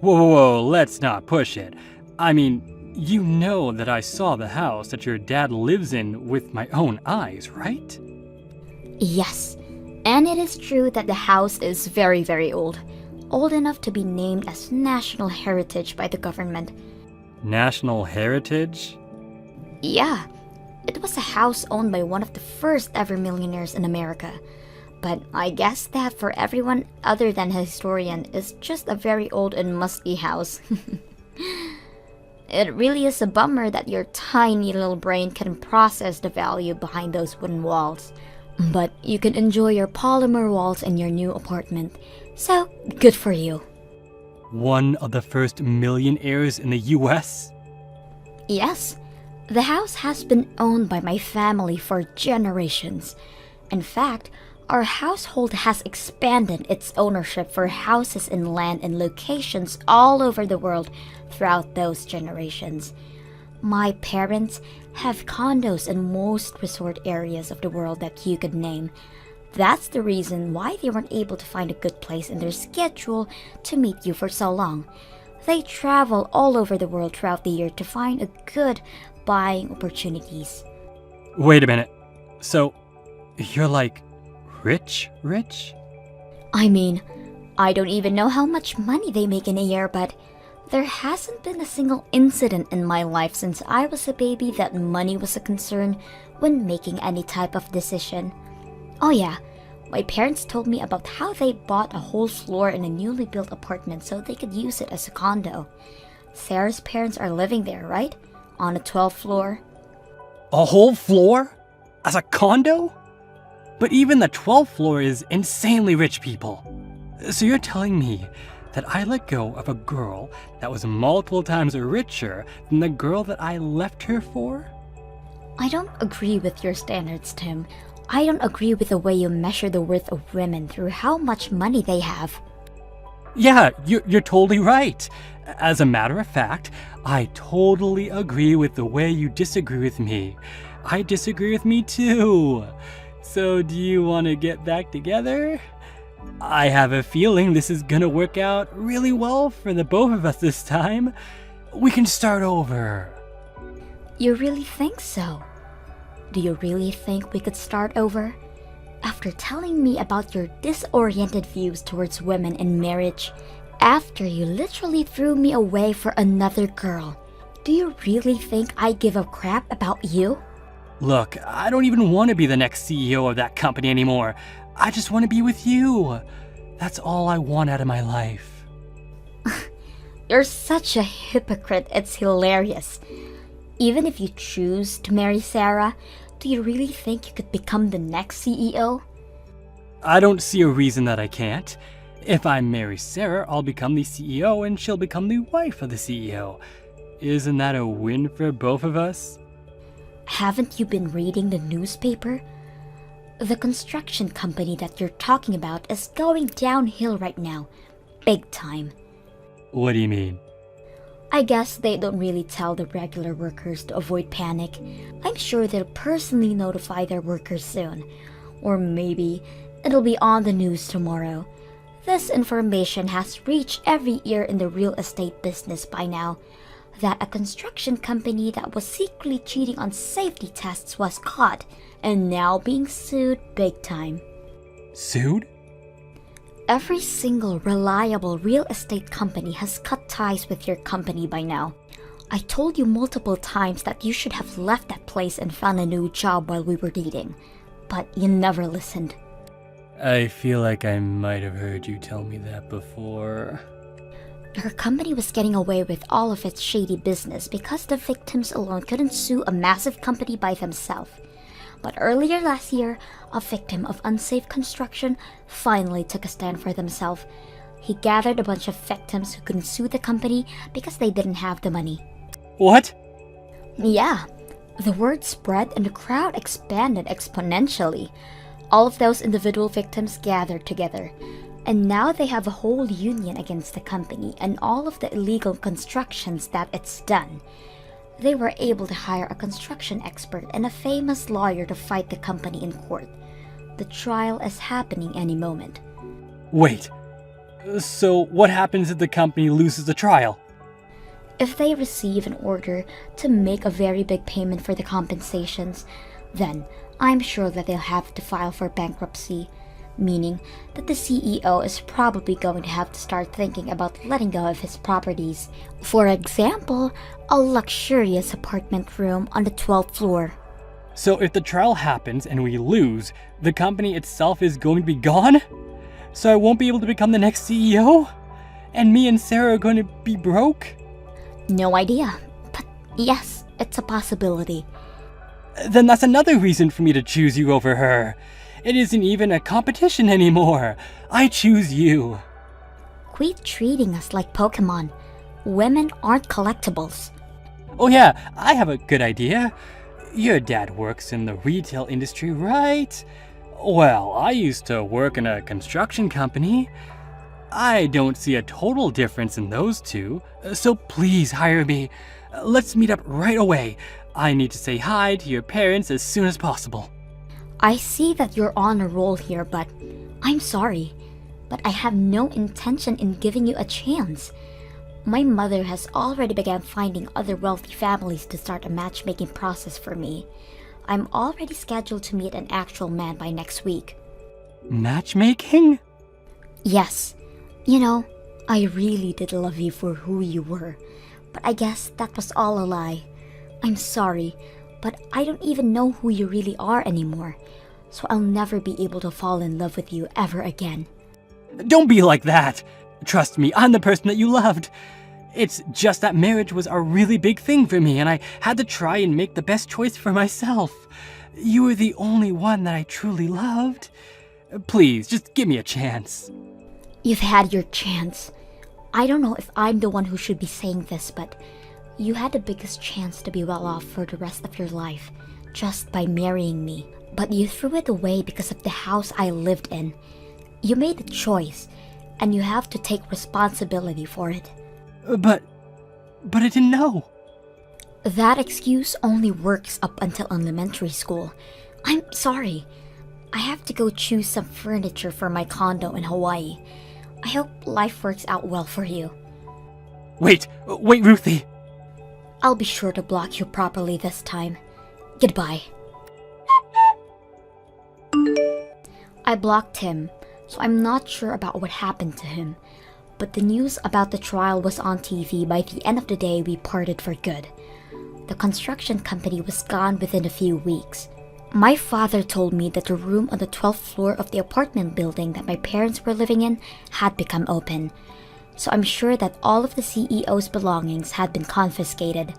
Whoa, let's not push it. I mean, you know that I saw the house that your dad lives in with my own eyes, right? Yes, and it is true that the house is very, very old. Old enough to be named as National Heritage by the government. National Heritage? Yeah, it was a house owned by one of the first ever millionaires in America. But I guess that for everyone other than a historian is just a very old and musty house. It really is a bummer that your tiny little brain can process the value behind those wooden walls. But you can enjoy your polymer walls in your new apartment. So, good for you. One of the first millionaires in the US? Yes. The house has been owned by my family for generations. In fact, our household has expanded its ownership for houses and land in locations all over the world throughout those generations. My parents have condos in most resort areas of the world that you could name. That's the reason why they weren't able to find a good place in their schedule to meet you for so long. They travel all over the world throughout the year to find a good buying opportunities. Wait a minute. So, you're like rich? I mean, I don't even know how much money they make in a year, but there hasn't been a single incident in my life since I was a baby that money was a concern when making any type of decision. Oh yeah, my parents told me about how they bought a whole floor in a newly built apartment so they could use it as a condo. Sarah's parents are living there, right? On a 12th floor. A whole floor? As a condo? But even the 12th floor is insanely rich people. So you're telling me that I let go of a girl that was multiple times richer than the girl that I left her for? I don't agree with your standards, Tim. I don't agree with the way you measure the worth of women through how much money they have. Yeah, you're totally right. As a matter of fact, I totally agree with the way you disagree with me. I disagree with me too. So do you want to get back together? I have a feeling this is gonna work out really well for the both of us this time. We can start over. You really think so? Do you really think we could start over? After telling me about your disoriented views towards women in marriage, after you literally threw me away for another girl, do you really think I give a crap about you? Look, I don't even want to be the next CEO of that company anymore. I just want to be with you. That's all I want out of my life. You're such a hypocrite, it's hilarious. Even if you choose to marry Sarah, do you really think you could become the next CEO? I don't see a reason that I can't. If I marry Sarah, I'll become the CEO and she'll become the wife of the CEO. Isn't that a win for both of us? Haven't you been reading the newspaper? The construction company that you're talking about is going downhill right now. Big time. What do you mean? I guess they don't really tell the regular workers to avoid panic. I'm sure they'll personally notify their workers soon. Or maybe it'll be on the news tomorrow. This information has reached every ear in the real estate business by now. That a construction company that was secretly cheating on safety tests was caught and now being sued big time. Sued? Every single reliable real estate company has cut ties with your company by now. I told you multiple times that you should have left that place and found a new job while we were dating, but you never listened. I feel like I might have heard you tell me that before. Her company was getting away with all of its shady business because the victims alone couldn't sue a massive company by themselves. But earlier last year, a victim of unsafe construction finally took a stand for themselves. He gathered a bunch of victims who couldn't sue the company because they didn't have the money. What? Yeah, the word spread and the crowd expanded exponentially. All of those individual victims gathered together. And now they have a whole union against the company and all of the illegal constructions that it's done. They were able to hire a construction expert and a famous lawyer to fight the company in court. The trial is happening any moment. Wait. So what happens if the company loses the trial? If they receive an order to make a very big payment for the compensations, then I'm sure that they'll have to file for bankruptcy. Meaning that the CEO is probably going to have to start thinking about letting go of his properties. For example, a luxurious apartment room on the 12th floor. So if the trial happens and we lose, the company itself is going to be gone? So I won't be able to become the next CEO? And me and Sarah are going to be broke? No idea, but yes, it's a possibility. Then that's another reason for me to choose you over her. It isn't even a competition anymore. I choose you. Quit treating us like Pokemon. Women aren't collectibles. Oh yeah, I have a good idea. Your dad works in the retail industry, right? Well, I used to work in a construction company. I don't see a total difference in those two, so please hire me. Let's meet up right away. I need to say hi to your parents as soon as possible. I see that you're on a roll here, but I'm sorry. But I have no intention in giving you a chance. My mother has already begun finding other wealthy families to start a matchmaking process for me. I'm already scheduled to meet an actual man by next week. Matchmaking? Yes. You know, I really did love you for who you were, but I guess that was all a lie. I'm sorry, but I don't even know who you really are anymore, so I'll never be able to fall in love with you ever again. Don't be like that. Trust me, I'm the person that you loved. It's just that marriage was a really big thing for me, and I had to try and make the best choice for myself. You were the only one that I truly loved. Please, just give me a chance. You've had your chance. I don't know if I'm the one who should be saying this, but you had the biggest chance to be well off for the rest of your life just by marrying me. But you threw it away because of the house I lived in. You made a choice, and you have to take responsibility for it. But I didn't know. That excuse only works up until elementary school. I'm sorry. I have to go choose some furniture for my condo in Hawaii. I hope life works out well for you. Wait, Ruthie. I'll be sure to block you properly this time. Goodbye. I blocked him, so I'm not sure about what happened to him. But the news about the trial was on TV by the end of the day we parted for good. The construction company was gone within a few weeks. My father told me that the room on the 12th floor of the apartment building that my parents were living in had become open. So I'm sure that all of the CEO's belongings had been confiscated.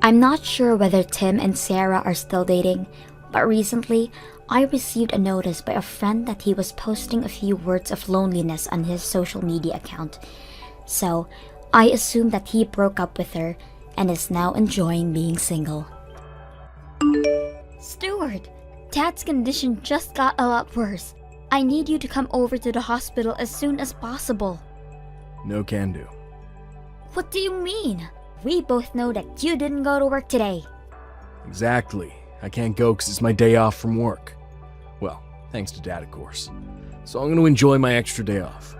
I'm not sure whether Tim and Sarah are still dating, but recently I received a notice by a friend that he was posting a few words of loneliness on his social media account. So I assume that he broke up with her and is now enjoying being single. Stuart, Dad's condition just got a lot worse. I need you to come over to the hospital as soon as possible. No can do. What do you mean? We both know that you didn't go to work today. Exactly. I can't go because it's my day off from work. Well, thanks to Dad, of course. So I'm going to enjoy my extra day off.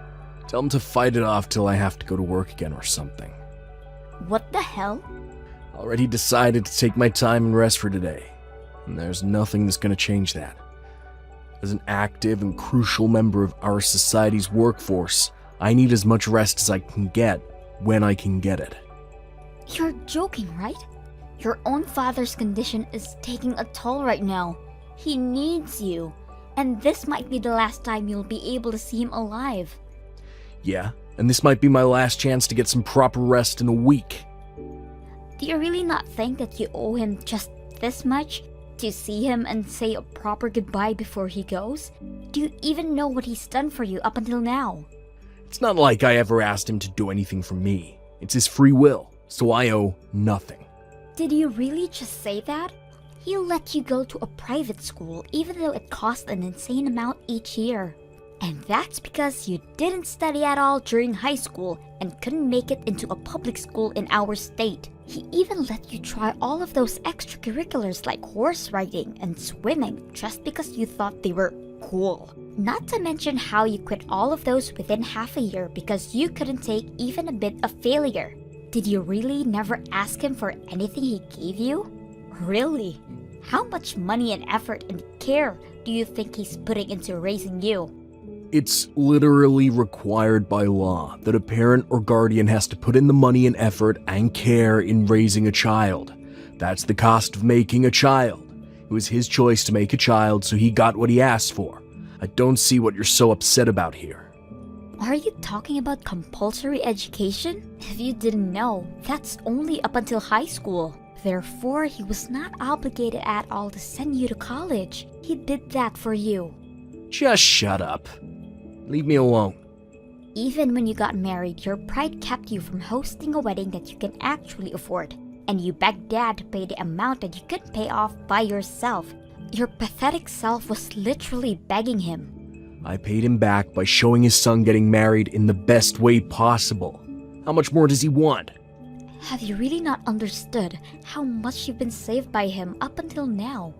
Tell him to fight it off till I have to go to work again or something. What the hell? Already decided to take my time and rest for today. And there's nothing that's going to change that. As an active and crucial member of our society's workforce, I need as much rest as I can get when I can get it. You're joking, right? Your own father's condition is taking a toll right now. He needs you. And this might be the last time you'll be able to see him alive. Yeah, and this might be my last chance to get some proper rest in a week. Do you really not think that you owe him just this much? To see him and say a proper goodbye before he goes? Do you even know what he's done for you up until now? It's not like I ever asked him to do anything for me. It's his free will, so I owe nothing. Did you really just say that? He'll let you go to a private school even though it costs an insane amount each year. And that's because you didn't study at all during high school and couldn't make it into a public school in our state. He even let you try all of those extracurriculars like horse riding and swimming just because you thought they were cool. Not to mention how you quit all of those within half a year because you couldn't take even a bit of failure. Did you really never ask him for anything he gave you? Really? How much money and effort and care do you think he's putting into raising you? It's literally required by law that a parent or guardian has to put in the money and effort and care in raising a child. That's the cost of making a child. It was his choice to make a child, so he got what he asked for. I don't see what you're so upset about here. Are you talking about compulsory education? If you didn't know, that's only up until high school. Therefore, he was not obligated at all to send you to college. He did that for you. Just shut up. Leave me alone. Even when you got married, your pride kept you from hosting a wedding that you can actually afford. And you begged Dad to pay the amount that you couldn't pay off by yourself. Your pathetic self was literally begging him. I paid him back by showing his son getting married in the best way possible. How much more does he want? Have you really not understood how much you've been saved by him up until now?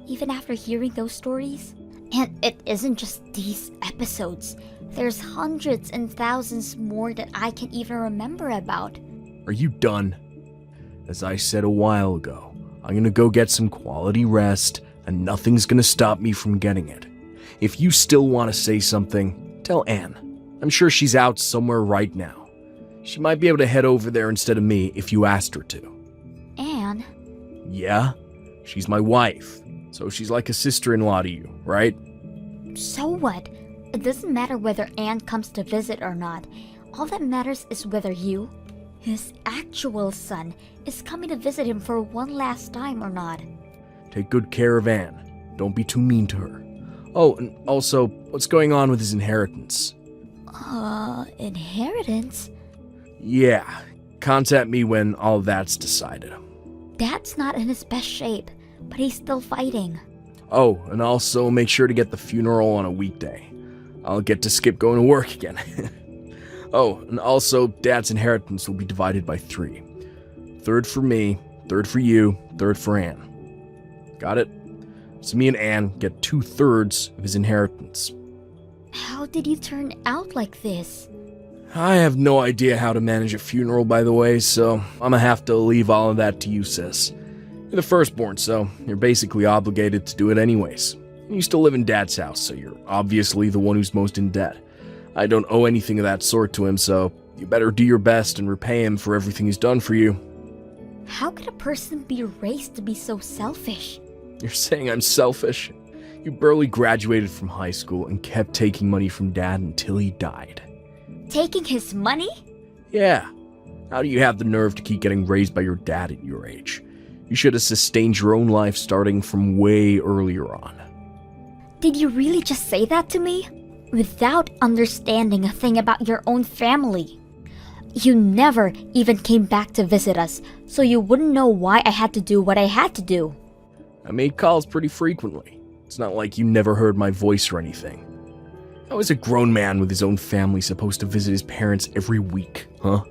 Even after hearing those stories? And it isn't just these episodes. There's hundreds and thousands more that I can't even remember about. Are you done? As I said a while ago, I'm gonna go get some quality rest, and nothing's gonna stop me from getting it. If you still want to say something, tell Anne. I'm sure she's out somewhere right now. She might be able to head over there instead of me if you asked her to. Anne? Yeah? She's my wife, so she's like a sister-in-law to you, right? So what? It doesn't matter whether Anne comes to visit or not. All that matters is whether you, his actual son, is coming to visit him for one last time or not. Take good care of Anne. Don't be too mean to her. Oh, and also, what's going on with his inheritance? Inheritance? Yeah, contact me when all that's decided. Dad's not in his best shape, but he's still fighting. Oh, and also make sure to get the funeral on a weekday. I'll get to skip going to work again. Oh, and also, Dad's inheritance will be divided by 3. 1/3 for me, 1/3 for you, 1/3 for Anne. Got it? So me and Anne get 2/3 of his inheritance. How did you turn out like this? I have no idea how to manage a funeral, by the way, so I'm gonna have to leave all of that to you, sis. You're the firstborn, so you're basically obligated to do it anyways. You still live in Dad's house, so you're obviously the one who's most in debt. I don't owe anything of that sort to him, so you better do your best and repay him for everything he's done for you. How could a person be raised to be so selfish? You're saying I'm selfish? You barely graduated from high school and kept taking money from Dad until he died. Taking his money? Yeah. How do you have the nerve to keep getting raised by your dad at your age? You should have sustained your own life starting from way earlier on. Did you really just say that to me? Without understanding a thing about your own family. You never even came back to visit us, so you wouldn't know why I had to do what I had to do. I made calls pretty frequently. It's not like you never heard my voice or anything. How is a grown man with his own family supposed to visit his parents every week, huh?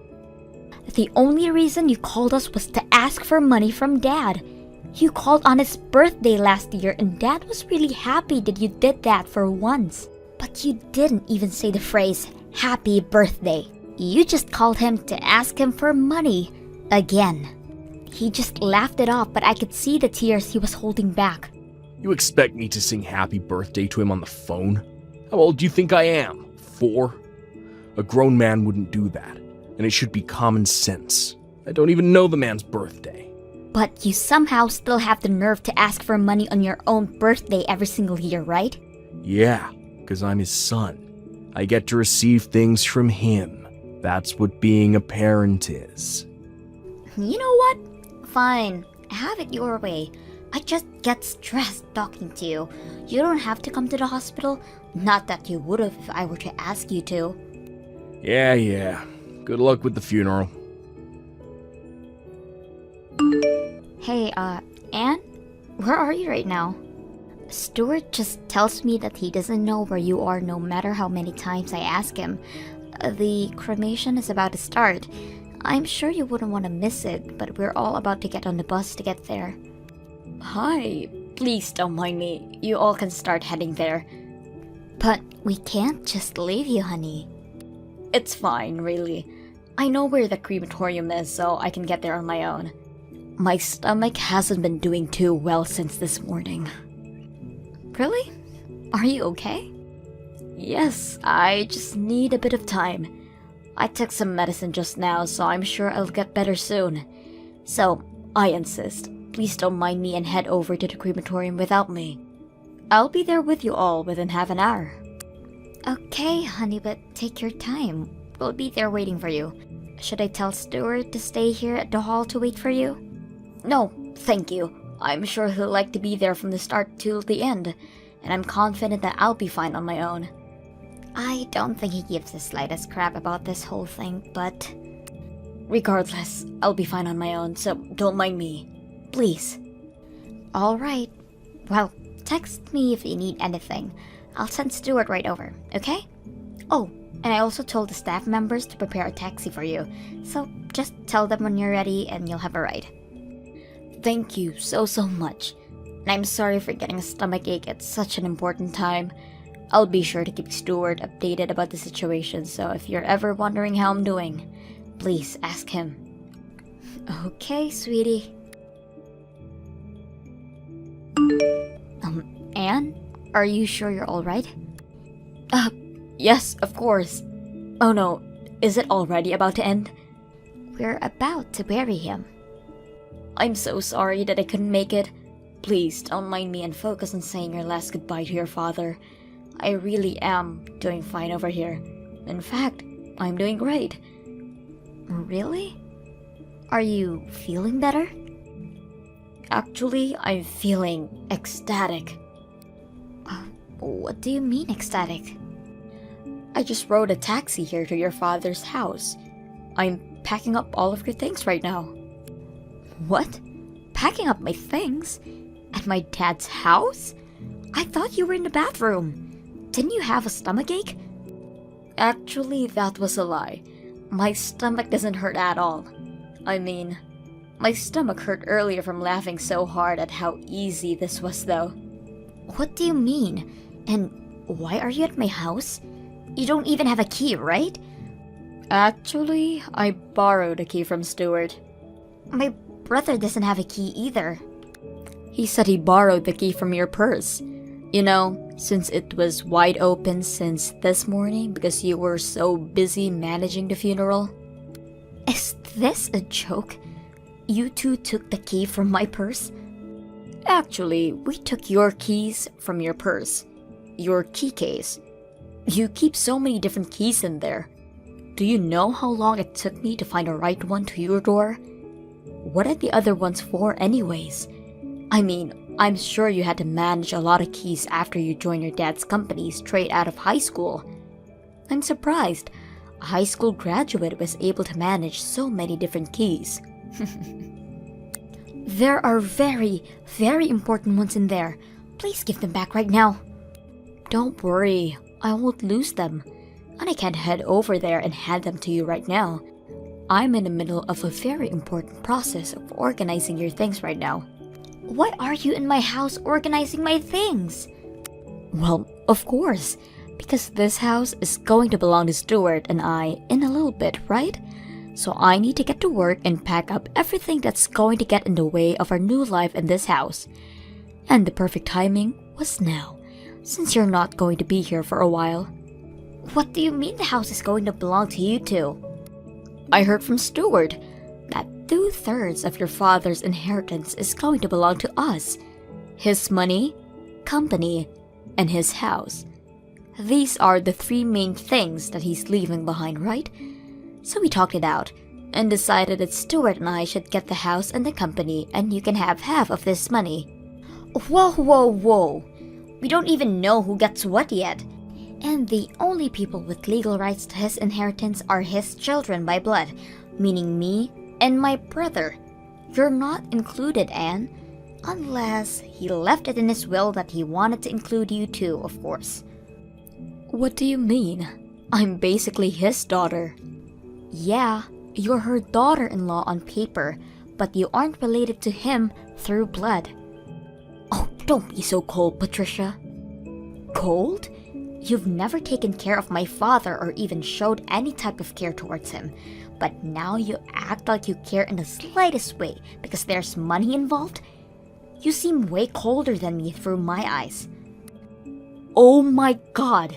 The only reason you called us was to ask for money from Dad. You called on his birthday last year and Dad was really happy that you did that for once. But you didn't even say the phrase, happy birthday. You just called him to ask him for money. Again. He just laughed it off, but I could see the tears he was holding back. You expect me to sing happy birthday to him on the phone? How old do you think I am? 4? A grown man wouldn't do that, and it should be common sense. I don't even know the man's birthday. But you somehow still have the nerve to ask for money on your own birthday every single year, right? Yeah, because I'm his son. I get to receive things from him. That's what being a parent is. You know what? Fine, have it your way. I just get stressed talking to you. You don't have to come to the hospital. Not that you would have if I were to ask you to. Yeah. Good luck with the funeral. Hey, Anne? Where are you right now? Stuart just tells me that he doesn't know where you are no matter how many times I ask him. The cremation is about to start. I'm sure you wouldn't want to miss it, but we're all about to get on the bus to get there. Hi, please don't mind me. You all can start heading there. But we can't just leave you, honey. It's fine, really. I know where the crematorium is, so I can get there on my own. My stomach hasn't been doing too well since this morning. Really? Are you okay? Yes, I just need a bit of time. I took some medicine just now, so I'm sure I'll get better soon. So, I insist. Please don't mind me and head over to the crematorium without me. I'll be there with you all within half an hour. Okay, honey, but take your time. We'll be there waiting for you. Should I tell Stuart to stay here at the hall to wait for you? No, thank you. I'm sure he'll like to be there from the start till the end, and I'm confident that I'll be fine on my own. I don't think he gives the slightest crap about this whole thing, but... Regardless, I'll be fine on my own, so don't mind me. Please. Alright. Well, text me if you need anything. I'll send Stuart right over, okay? Oh, and I also told the staff members to prepare a taxi for you, so just tell them when you're ready and you'll have a ride. Thank you so much. And I'm sorry for getting a stomachache at such an important time. I'll be sure to keep Stuart updated about the situation, so if you're ever wondering how I'm doing, please ask him. Okay, sweetie. Anne? Are you sure you're alright? Yes, of course. Oh no, is it already about to end? We're about to bury him. I'm so sorry that I couldn't make it. Please don't mind me and focus on saying your last goodbye to your father. I really am doing fine over here. In fact, I'm doing great. Really? Are you feeling better? Actually, I'm feeling ecstatic. What do you mean ecstatic? I just rode a taxi here to your father's house. I'm packing up all of your things right now. What? Packing up my things? At my dad's house? I thought you were in the bathroom. Didn't you have a stomachache? Actually, that was a lie. My stomach doesn't hurt at all. I mean, my stomach hurt earlier from laughing so hard at how easy this was though. What do you mean? And why are you at my house? You don't even have a key, right? Actually, I borrowed a key from Stuart. My brother doesn't have a key either. He said he borrowed the key from your purse. You know, since it was wide open since this morning because you were so busy managing the funeral. Is this a joke? You two took the key from my purse? Actually, we took your keys from your purse. Your key case. You keep so many different keys in there. Do you know how long it took me to find the right one to your door? What are the other ones for anyways? I mean, I'm sure you had to manage a lot of keys after you joined your dad's company straight out of high school. I'm surprised a high school graduate was able to manage so many different keys. There are very, very important ones in there. Please give them back right now. Don't worry, I won't lose them. And I can't head over there and hand them to you right now. I'm in the middle of a very important process of organizing your things right now. Why are you in my house organizing my things? Well, of course, because this house is going to belong to Stuart and I in a little bit, right? So I need to get to work and pack up everything that's going to get in the way of our new life in this house. And the perfect timing was now, since you're not going to be here for a while. What do you mean the house is going to belong to you two? I heard from Stuart that 2/3 of your father's inheritance is going to belong to us. His money, company, and his house. These are the 3 main things that he's leaving behind, right? So we talked it out and decided that Stuart and I should get the house and the company and you can have half of this money. Whoa, whoa, whoa. We don't even know who gets what yet. And the only people with legal rights to his inheritance are his children by blood, meaning me and my brother. You're not included, Anne. Unless he left it in his will that he wanted to include you too, of course. What do you mean? I'm basically his daughter. Yeah, you're her daughter-in-law on paper, but you aren't related to him through blood. Oh, don't be so cold, Patricia. Cold? You've never taken care of my father or even showed any type of care towards him. But now you act like you care in the slightest way because there's money involved? You seem way colder than me through my eyes. Oh my god!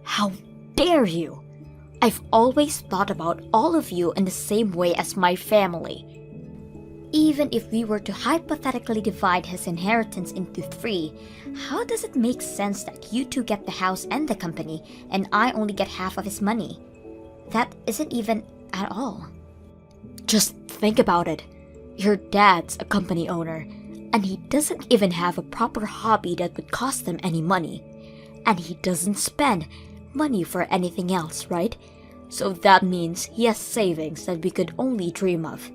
How dare you! I've always thought about all of you in the same way as my family. Even if we were to hypothetically divide his inheritance into 3, how does it make sense that you two get the house and the company, and I only get half of his money? That isn't even at all. Just think about it. Your dad's a company owner, and he doesn't even have a proper hobby that would cost them any money. And he doesn't spend money for anything else, right? So that means he has savings that we could only dream of.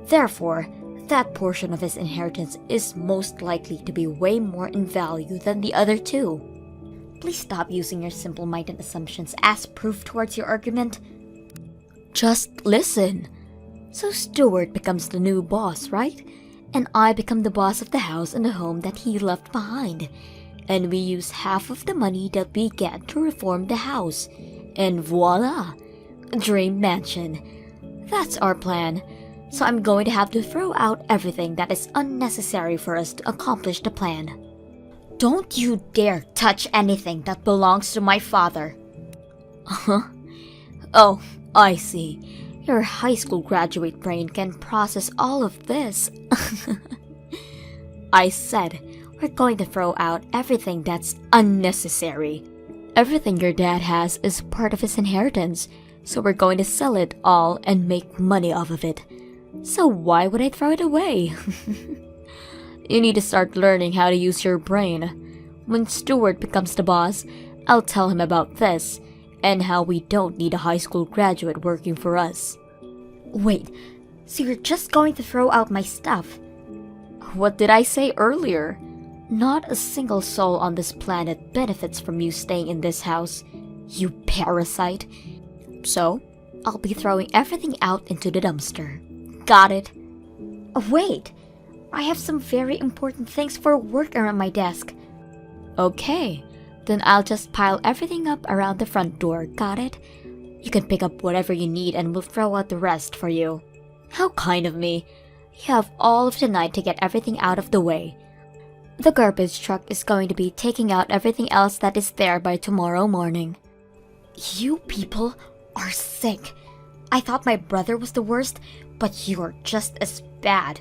Therefore, that portion of his inheritance is most likely to be way more in value than the other 2. Please stop using your simple-minded assumptions as proof towards your argument. Just listen. So Stuart becomes the new boss, right? And I become the boss of the house and the home that he left behind. and we use half of the money that we get to reform the house. And voila! Dream mansion. That's our plan. So I'm going to have to throw out everything that is unnecessary for us to accomplish the plan. Don't you dare touch anything that belongs to my father. Huh? Oh, I see. Your high school graduate brain can process all of this. I said, we're going to throw out everything that's unnecessary. Everything your dad has is part of his inheritance, so we're going to sell it all and make money off of it. So why would I throw it away? You need to start learning how to use your brain. When Stuart becomes the boss, I'll tell him about this, and how we don't need a high school graduate working for us. Wait, so you're just going to throw out my stuff? What did I say earlier? Not a single soul on this planet benefits from you staying in this house, you parasite. So, I'll be throwing everything out into the dumpster. Got it? Wait, I have some very important things for work around my desk. Okay, then I'll just pile everything up around the front door, got it? You can pick up whatever you need and we'll throw out the rest for you. How kind of me. You have all of the night to get everything out of the way. The garbage truck is going to be taking out everything else that is there by tomorrow morning. You people are sick. I thought my brother was the worst, but you're just as bad.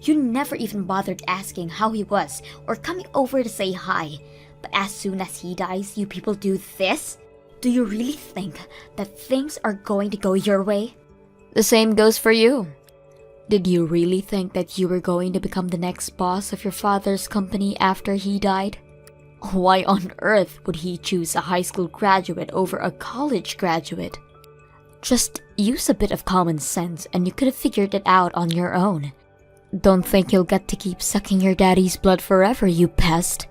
You never even bothered asking how he was or coming over to say hi. But as soon as he dies, you people do this? Do you really think that things are going to go your way? The same goes for you. Did you really think that you were going to become the next boss of your father's company after he died? Why on earth would he choose a high school graduate over a college graduate? Just use a bit of common sense and you could have figured it out on your own. Don't think you'll get to keep sucking your daddy's blood forever, you pest.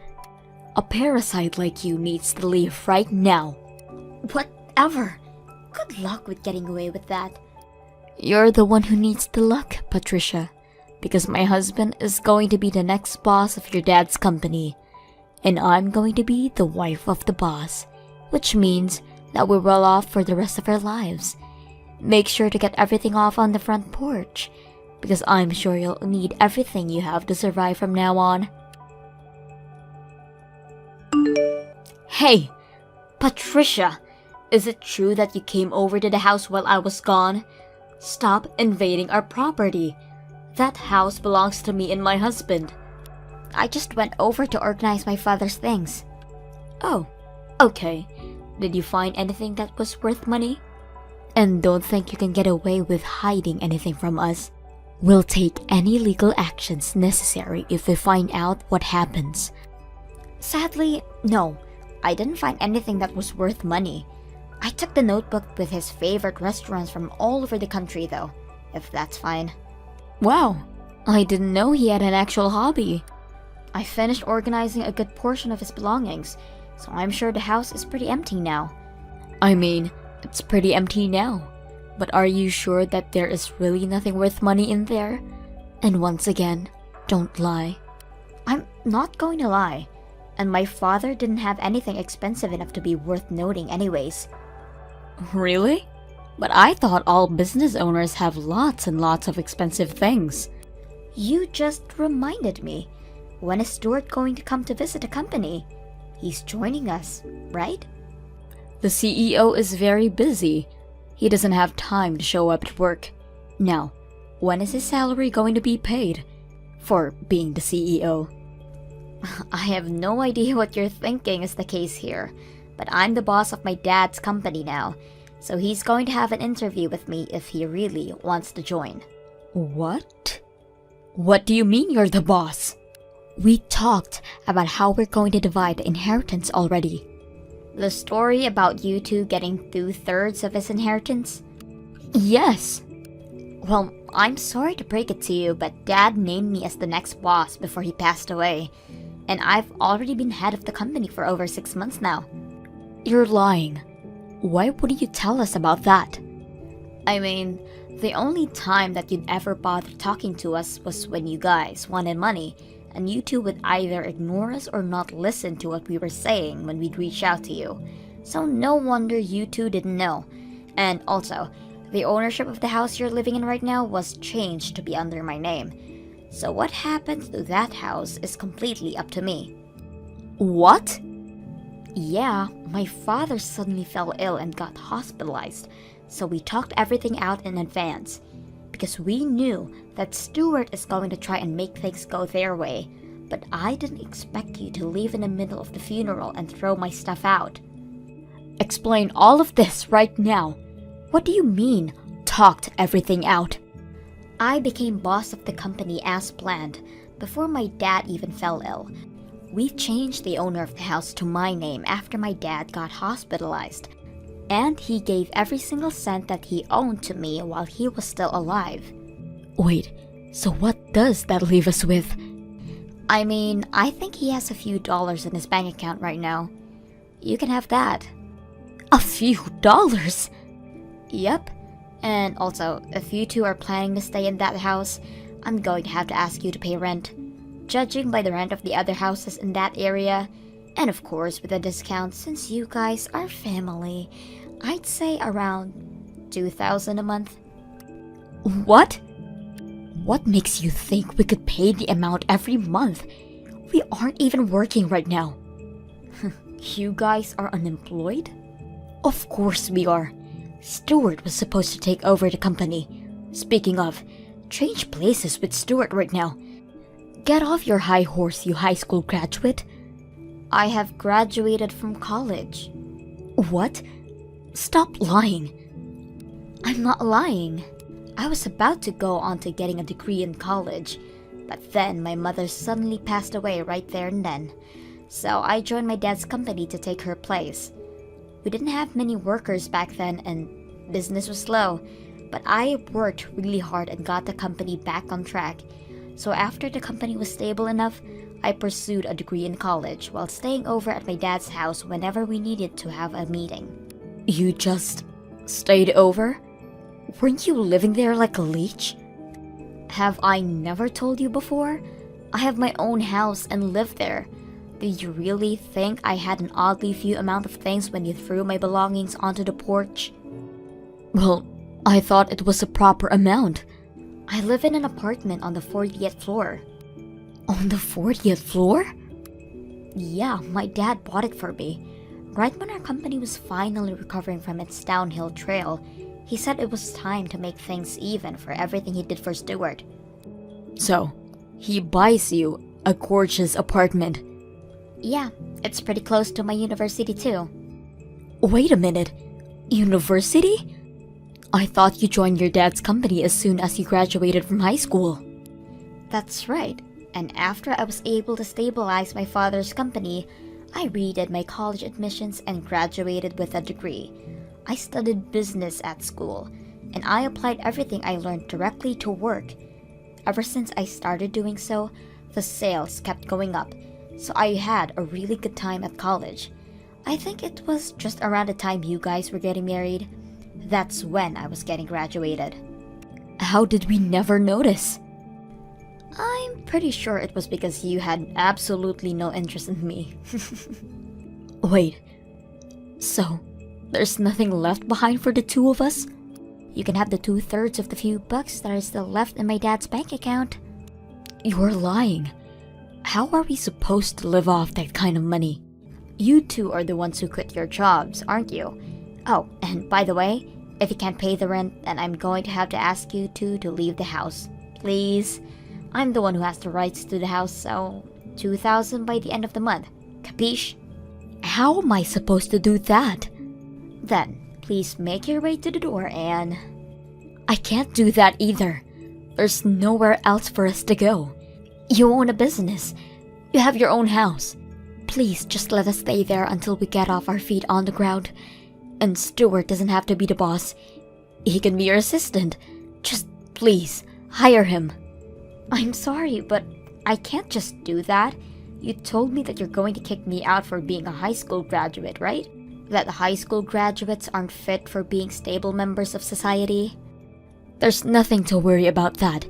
A parasite like you needs to leave right now. Whatever. Good luck with getting away with that. You're the one who needs the luck, Patricia, because my husband is going to be the next boss of your dad's company, and I'm going to be the wife of the boss, which means that we're well off for the rest of our lives. Make sure to get everything off on the front porch, because I'm sure you'll need everything you have to survive from now on. Hey, Patricia, is it true that you came over to the house while I was gone? Stop invading our property. That house belongs to me and my husband. I just went over to organize my father's things. Oh, okay. Did you find anything that was worth money? And don't think you can get away with hiding anything from us. We'll take any legal actions necessary if we find out what happens. Sadly, no. I didn't find anything that was worth money. I took the notebook with his favorite restaurants from all over the country though, if that's fine. Wow, I didn't know he had an actual hobby. I finished organizing a good portion of his belongings, so I'm sure the house is pretty empty now. I mean, it's pretty empty now, but are you sure that there is really nothing worth money in there? And once again, don't lie. I'm not going to lie, and my father didn't have anything expensive enough to be worth noting anyways. Really? But I thought all business owners have lots and lots of expensive things. You just reminded me. When is Stuart going to come to visit the company? He's joining us, right? The CEO is very busy. He doesn't have time to show up at work. Now, when is his salary going to be paid? For being the CEO. I have no idea what you're thinking is the case here. But I'm the boss of my dad's company now, so he's going to have an interview with me if he really wants to join. What? What do you mean you're the boss? We talked about how we're going to divide the inheritance already. The story about you two getting 2/3 of his inheritance? Yes. Well, I'm sorry to break it to you, but Dad named me as the next boss before he passed away, and I've already been head of the company for over 6 months now. You're lying. Why wouldn't you tell us about that? I mean, the only time that you'd ever bother talking to us was when you guys wanted money, and you two would either ignore us or not listen to what we were saying when we'd reach out to you. So no wonder you two didn't know. And also, the ownership of the house you're living in right now was changed to be under my name. So what happened to that house is completely up to me. What? Yeah, my father suddenly fell ill and got hospitalized, so we talked everything out in advance. Because we knew that Stuart is going to try and make things go their way, but I didn't expect you to leave in the middle of the funeral and throw my stuff out. Explain all of this right now. What do you mean, talked everything out? I became boss of the company as planned, before my dad even fell ill. We changed the owner of the house to my name after my dad got hospitalized, and he gave every single cent that he owned to me while he was still alive. Wait, so what does that leave us with? I mean, I think he has a few dollars in his bank account right now. You can have that. A few dollars? Yep. And also, if you two are planning to stay in that house, I'm going to have to ask you to pay rent. Judging by the rent of the other houses in that area, and of course with a discount since you guys are family, I'd say around $2,000 a month. What? What makes you think we could pay the amount every month? We aren't even working right now. You guys are unemployed? Of course we are. Stuart was supposed to take over the company. Speaking of, change places with Stuart right now. Get off your high horse, you high school graduate. I have graduated from college. What? Stop lying. I'm not lying. I was about to go on to getting a degree in college, but then my mother suddenly passed away right there and then. So I joined my dad's company to take her place. We didn't have many workers back then and business was slow, but I worked really hard and got the company back on track. So after the company was stable enough, I pursued a degree in college while staying over at my dad's house whenever we needed to have a meeting. You just stayed over? Weren't you living there like a leech? Have I never told you before? I have my own house and live there. Did you really think I had an oddly few amount of things when you threw my belongings onto the porch? Well, I thought it was a proper amount. I live in an apartment on the 40th floor. On the 40th floor? Yeah, my dad bought it for me. Right when our company was finally recovering from its downhill trail, he said it was time to make things even for everything he did for Stuart. So, he buys you a gorgeous apartment. Yeah, it's pretty close to my university too. Wait a minute. University? I thought you joined your dad's company as soon as you graduated from high school. That's right. And after I was able to stabilize my father's company, I redid my college admissions and graduated with a degree. I studied business at school, and I applied everything I learned directly to work. Ever since I started doing so, the sales kept going up, so I had a really good time at college. I think it was just around the time you guys were getting married. That's when I was getting graduated. How did we never notice? I'm pretty sure it was because you had absolutely no interest in me. Wait, so there's nothing left behind for the two of us? You can have the 2/3 of the few bucks that are still left in my dad's bank account. You're lying. How are we supposed to live off that kind of money? You two are the ones who quit your jobs, aren't you? Oh, and by the way, if you can't pay the rent, then I'm going to have to ask you two to leave the house. Please? I'm the one who has the rights to the house, so $2,000 by the end of the month. Capiche? How am I supposed to do that? Then, please make your way to the door and... I can't do that either. There's nowhere else for us to go. You own a business. You have your own house. Please just let us stay there until we get off our feet on the ground. And Stuart doesn't have to be the boss. He can be your assistant. Just please, hire him. I'm sorry, but I can't just do that. You told me that you're going to kick me out for being a high school graduate, right? That high school graduates aren't fit for being stable members of society? There's nothing to worry about that.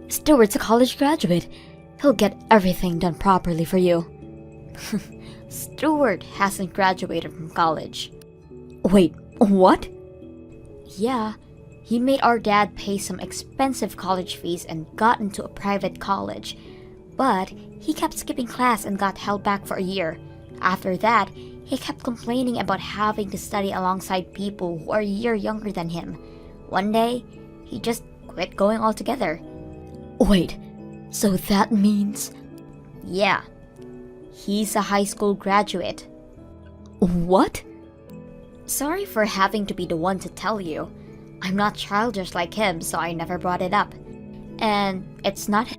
Stuart's a college graduate. He'll get everything done properly for you. Stuart hasn't graduated from college. Wait, what? Yeah, he made our dad pay some expensive college fees and got into a private college. But he kept skipping class and got held back for a year. After that, he kept complaining about having to study alongside people who are a year younger than him. One day, he just quit going altogether. Wait, so that means... Yeah, he's a high school graduate. What? Sorry for having to be the one to tell you. I'm not childish like him, so I never brought it up. And it's not